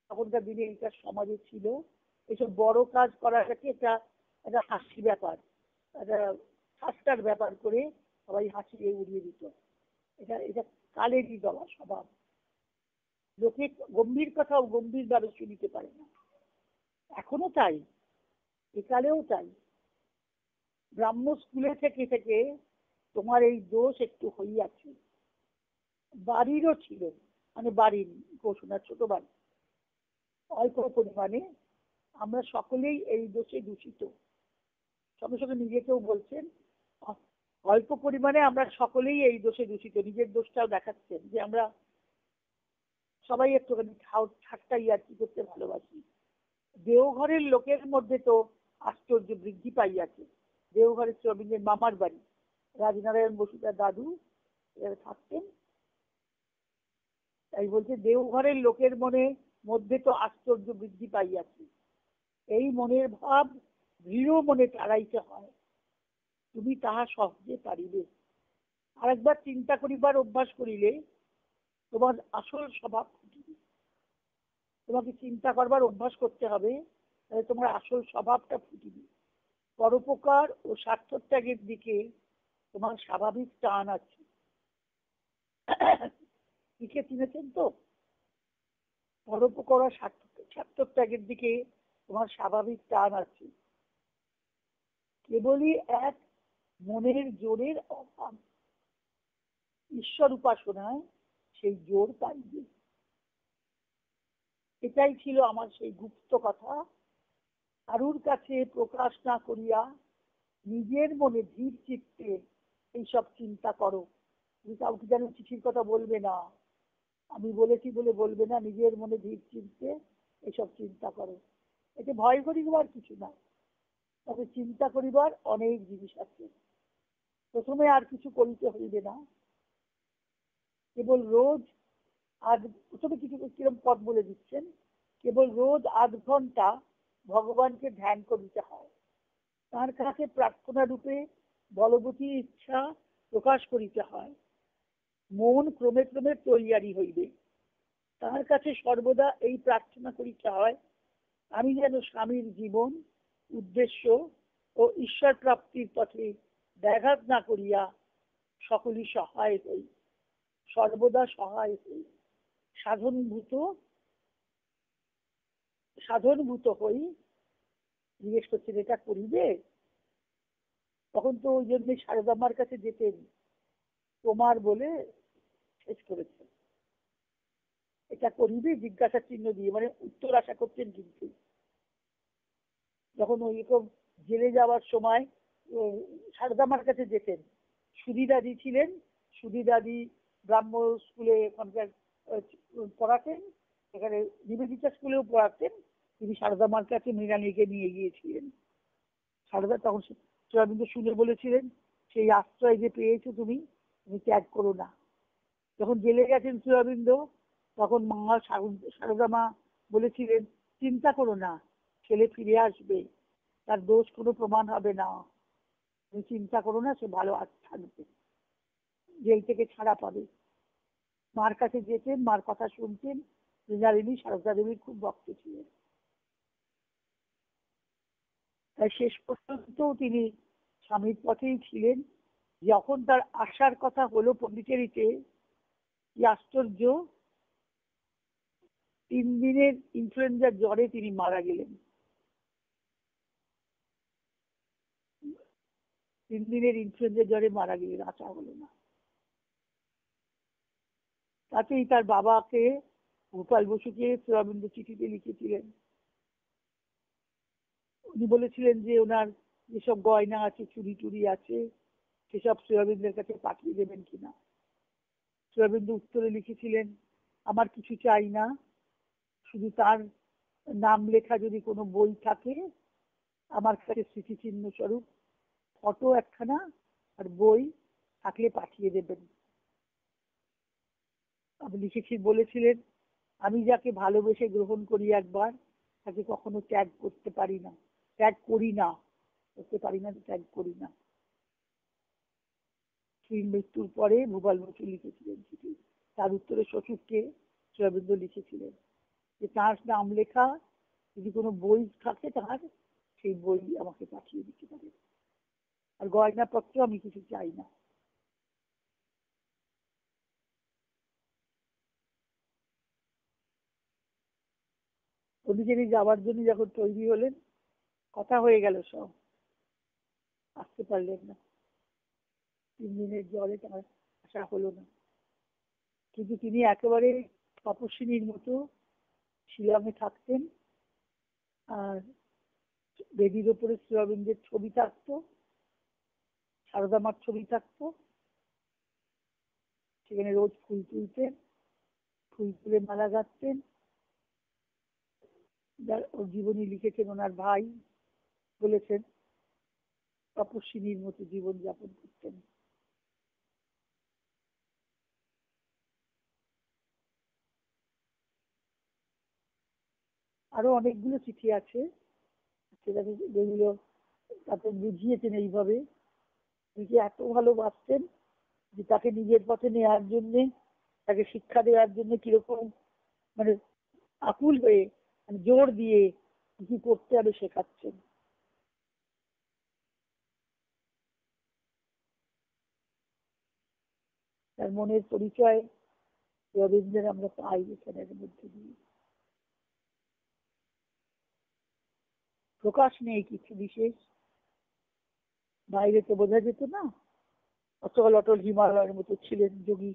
তখনকার দিনে এটা সমাজে ছিল। এসব বড় কাজ করাটাকে একটা একটা হাসি ব্যাপার, একটা ঠাট্টার ব্যাপার করে সবাই হাসিয়ে উড়িয়ে দিত। এটা এটা কালেরই দেওয়া স্বভাব। লোকে গম্ভীর কথাও গম্ভীর ভাবে শুনিতে পারে না। এখনো তাই, একালেও তাই। ব্রাহ্ম স্কুলে থেকে থেকে তোমার এই দোষ একটু হইয়াছে। বাড়িরও ছিল, মানে বাড়ির ঘোষণা, ছোট বাড়ি, অল্প পরিমাণে। আমরা সকলেই এই দোষে দূষিত। সঙ্গে সঙ্গে নিজেকেও বলছেন, অল্প পরিমাণে আমরা সকলেই এই দোষে দূষিত। নিজের দোষটাও দেখাচ্ছেন যে আমরা সবাই একটুখানি ঠাট্টা ইয়ার্কি করতে ভালোবাসি। দেওঘরের লোকের মধ্যে তো আশ্চর্য বৃদ্ধি পাইয়াছে। দেওঘরের রবীন্দ্রের মামার বাড়ি, রাজনারায়ণ বসু তার দাদু এরা থাকতেন। তাই বলছে দেওঘরের লোকের মনে মধ্যে তো আশ্চর্য বৃদ্ধি পাইয়াছে, এই মনের ভাব দৃঢ় মনে তাড়াইতে হয়, তুমি তাহা সহজে পারিবে। আরেকবার চিন্তা করিবার অভ্যাস করিলে তোমার আসল স্বভাব ফুটিবে। তোমাকে চিন্তা করবার অভ্যাস করতে হবে, তাহলে তোমার আসল স্বভাবটা ফুটিবে। পরোপকার ও স্বার্থত্যাগের দিকে তোমার স্বাভাবিক টান আছে। লিখে চিনেছেন তো? পরোপকার ও স্বার্থত্যাগের দিকে তোমার স্বাভাবিক টান আছে, কেবলই এক মনের জোরের অভাব। ঈশ্বর উপাসনায় সেই জোর পাইবে। এটাই ছিল আমার সেই গুপ্ত কথা। কারুর কাছে প্রকাশ না করিয়া নিজের মনে ধীর চিত্তে এইসব চিন্তা করো। তুমি কাউকে যেন চিঠির কথা বলবে না, আমি বলেছি বলে বলবে না, নিজের মনে ধীর চিত্তে এইসব চিন্তা করো। এতে ভয় করিবার কিছু না, তবে চিন্তা করিবার অনেক জিনিস আছে। প্রথমে আর কিছু করিতে হইবে না, কেবল রোজ প্রথমে কিছু কিরম পথ বলে দিচ্ছেন, কেবল রোজ ৮ ঘন্টা ভগবানকে ধ্যান করিতে হয়। তার কাছে প্রার্থনা রূপে বলবতী ইচ্ছা প্রকাশ করিতে হয়। মন ক্রমে ক্রমে তৈয়ারি হইবে। তার কাছে সর্বদা এই প্রার্থনা করিতে হয়, আমি যেন স্বামীর জীবন উদ্দেশ্য ও ঈশ্বর প্রাপ্তির পথে ব্যাঘাত না করিয়া সকলই সহায় হই, সর্বদা সহায় হই, সাধনভূত হই। জিজ্ঞেস করছেন এটা করিবে? তখন তো ওই জন্য সারদাম্মার কাছে যেতেন, তোমার বলে শেষ করেছেন। এটা করিবে জিজ্ঞাসা চিহ্ন দিয়ে, মানে উত্তর আশা করছেন। কিন্তু যখন ওইরকম জেলে যাওয়ার সময় সারদাম্মার কাছে যেতেন, সুধী দাদি ছিলেন, সুধী দাদি ব্রাহ্ম স্কুলে এখানকার পড়াতেন, এখানে নিবেদিতা স্কুলেও পড়াতেন। তিনি সারদাম্মার কাছে মৃণালীকে নিয়ে গিয়েছিলেন। সারদা তখন শ্রীঅরবিন্দ শুনে বলেছিলেন, সেই আশ্রয় যে পেয়েছো তুমি, তুমি ত্যাগ করো না। যখন জেলে গেছেন শ্রীঅরবিন্দ, তখন মা সারদা মা বলেছিলেন, চিন্তা করো না, ছেলে ফিরে আসবে, তার দোষ কোনো প্রমাণ হবে না, তুমি চিন্তা করো না, সে ভালো থাকবে, জেল থেকে ছাড়া পাবে। মার কাছে যেতেন, মার কথা শুনতেন। মৃণালিনী সারদা দেবীর খুব ভক্ত ছিলেন। তাই শেষ পর্যন্ত তিনি স্বামীর পথেই ছিলেন। যখন তার আসার কথা হলো পন্ডিচেরিতে, কি আশ্চর্য, 3 দিনের ইনফ্লুয়েঞ্জার জ্বরে তিনি মারা গেলেন। 3 দিনের ইনফ্লুয়েঞ্জার জ্বরে মারা গেলেন, আসা হলো না। তাতেই তার বাবাকে, গোপাল বসুকে শ্রীঅরবিন্দ চিঠিতে লিখেছিলেন। উনি বলেছিলেন যে ওনার যেসব গয়না আছে, চুরি টুরি আছে, সেসব শ্রীঅরবিন্দের কাছে পাঠিয়ে দেবেন কিনা। শ্রীঅরবিন্দ উত্তরে লিখেছিলেন, আমার কিছু চাই না, শুধু তার নাম লেখা যদি কোনো বই থাকে আমার কাছে স্মৃতিচিহ্ন স্বরূপ, ফটো একখানা আর বই থাকলে পাঠিয়ে দেবেন। আপনি লিখেছি বলেছিলেন, আমি যাকে ভালোবেসে গ্রহণ করি একবার, তাকে কখনো ত্যাগ করতে পারি না, ত্যাগ করি না, করতে পারি না, ত্যাগ করি না। স্ত্রীর মৃত্যুর পরে ভূপাল বসু লিখেছিলেন চিঠি। তার উত্তরে শ্বশুরকে শ্রীঅরবিন্দ লিখেছিলেন যে তার নাম লেখা যদি কোনো বই থাকে তার, সেই বই আমাকে পাঠিয়ে দিতে পারে, আর গয়নাপত্র আমি কিছু চাই না। পন্ডিচেরি যাওয়ার জন্য যখন তৈরি হলেন, কথা হয়ে গেল সব, আসতে পারলেন না। 3 দিনের জ্বরে তার আসা হলো না। কিন্তু তিনি একেবারে তপস্বিনীর মতো শিলংয়ে থাকতেন, আর বেদির ওপরে শ্রীঅরবিন্দের ছবি থাকতো, সারদামার ছবি থাকতো, সেখানে রোজ ফুল তুলতেন, ফুল তুলে মালা গাঁথতেন। ওর জীবনী লিখেছেন ওনার ভাই, বলেছেন তপস্বিনীর মতো জীবন যাপন করতেন। আরো অনেকগুলো চিঠি আছে, যেগুলো তাকে বুঝিয়েছেন এইভাবে, নিজে এত ভালোবাসতেন যে তাকে নিজের পথে নেওয়ার জন্য, তাকে শিক্ষা দেওয়ার জন্য কিরকম মানে আকুল হয়ে, মানে জোর দিয়ে কি করতে হবে শেখাচ্ছেন। তার মনের পরিচয় রবীন্দ্রের আমরা পাই এখানের মধ্যে দিয়ে। প্রকাশ নেই কিছু বিশেষ, বাইরে তো বোঝা যেত না, অচল অটল হিমালয়ের মতো ছিলেন যোগী।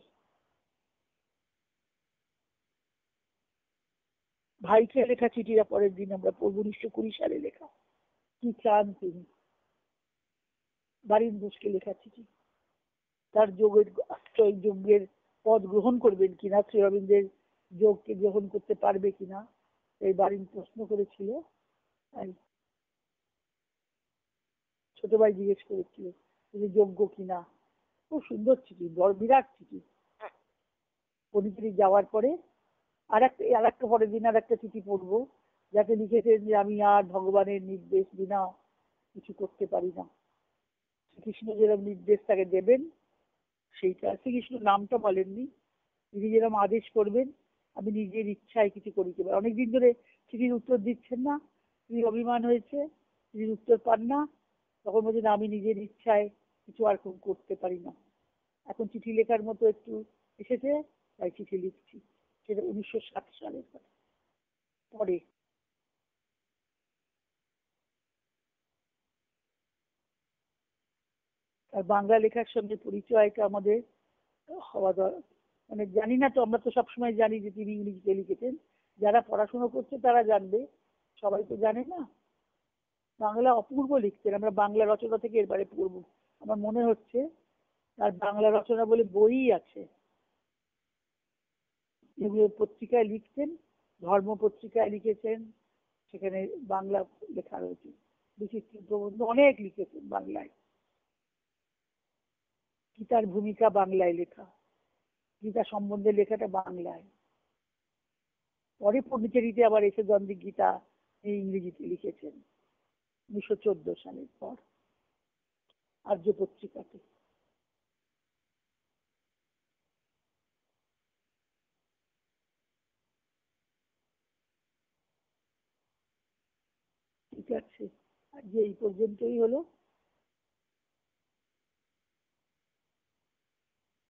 ভাইকে লেখা চিঠিটা পরের দিন আমরা পড়ব, 1920 সালে লেখা। কি চান তিনি? বারিন ঘোষকে লেখা চিঠি। তার যোগের আশ্রয়, যজ্ঞের পদ গ্রহণ করবেন কিনা, শ্রী অরবিন্দের যোগকে গ্রহণ করতে পারবে কিনা, এই বারিন প্রশ্ন করেছিল। আর ছোট ভাই জিজ্ঞেস করেছিল তিনি যোগ্য কিনা। খুব সুন্দর চিঠি, বড় বিরাট চিঠি। পন্ডিচেরি যাওয়ার পরে আর একটা পরের দিন আর একটা চিঠি পড়বো, যাতে লিখেছেন যে আমি আর ভগবানের নির্দেশ বিনা কিছু করতে পারি না। শ্রীকৃষ্ণ যেরকম নির্দেশ তাকে দেবেন সেইটা, শ্রীকৃষ্ণ নামটা বলেননি, তিনি যেরকম আদেশ করবেন আমি নিজের ইচ্ছায় কিছু করিতে পারি। অনেকদিন ধরে চিঠির উত্তর দিচ্ছেন না, তিনি অভিমান হয়েছে, চিঠির উত্তর পান না, তখন বলছেন আমি নিজের ইচ্ছায় কিছু আর করতে পারি না। এখন চিঠি লেখার মতো একটু এসেছে, তাই চিঠি লিখছি। সেটা 1960 সালের কথা। পরে আর বাংলা লেখার সঙ্গে পরিচয়টা আমাদের হওয়া দরকার। মানে জানি না তো, আমরা তো সবসময় জানি যে তিনি ইংরেজিতে লিখেছেন, যারা পড়াশোনা করছে তারা জানবে, সবাই তো জানে না। বাংলা অপূর্ব লিখতেন, আমরা বাংলা রচনা থেকে এরবারে পড়বো। আমার মনে হচ্ছে তার বাংলা রচনা বলে বই আছে, যেগুলো পত্রিকায় লিখতেন, ধর্ম পত্রিকায় লিখেছেন, সেখানে বাংলা লেখা রয়েছে। বিচিত্র প্রবন্ধ অনেক লিখেছেন বাংলায়। গীতার ভূমিকা বাংলায় লেখা, গীতা সম্বন্ধে লেখাটা বাংলায়। পরে পন্ডিচেরিতে আবার এসে গন্ধি গীতা ইংরেজিতে লিখেছেন 1914 সালের পর, আর্য পত্রিকাতে। ঠিক আছে, আজ এই পর্যন্তই হলো।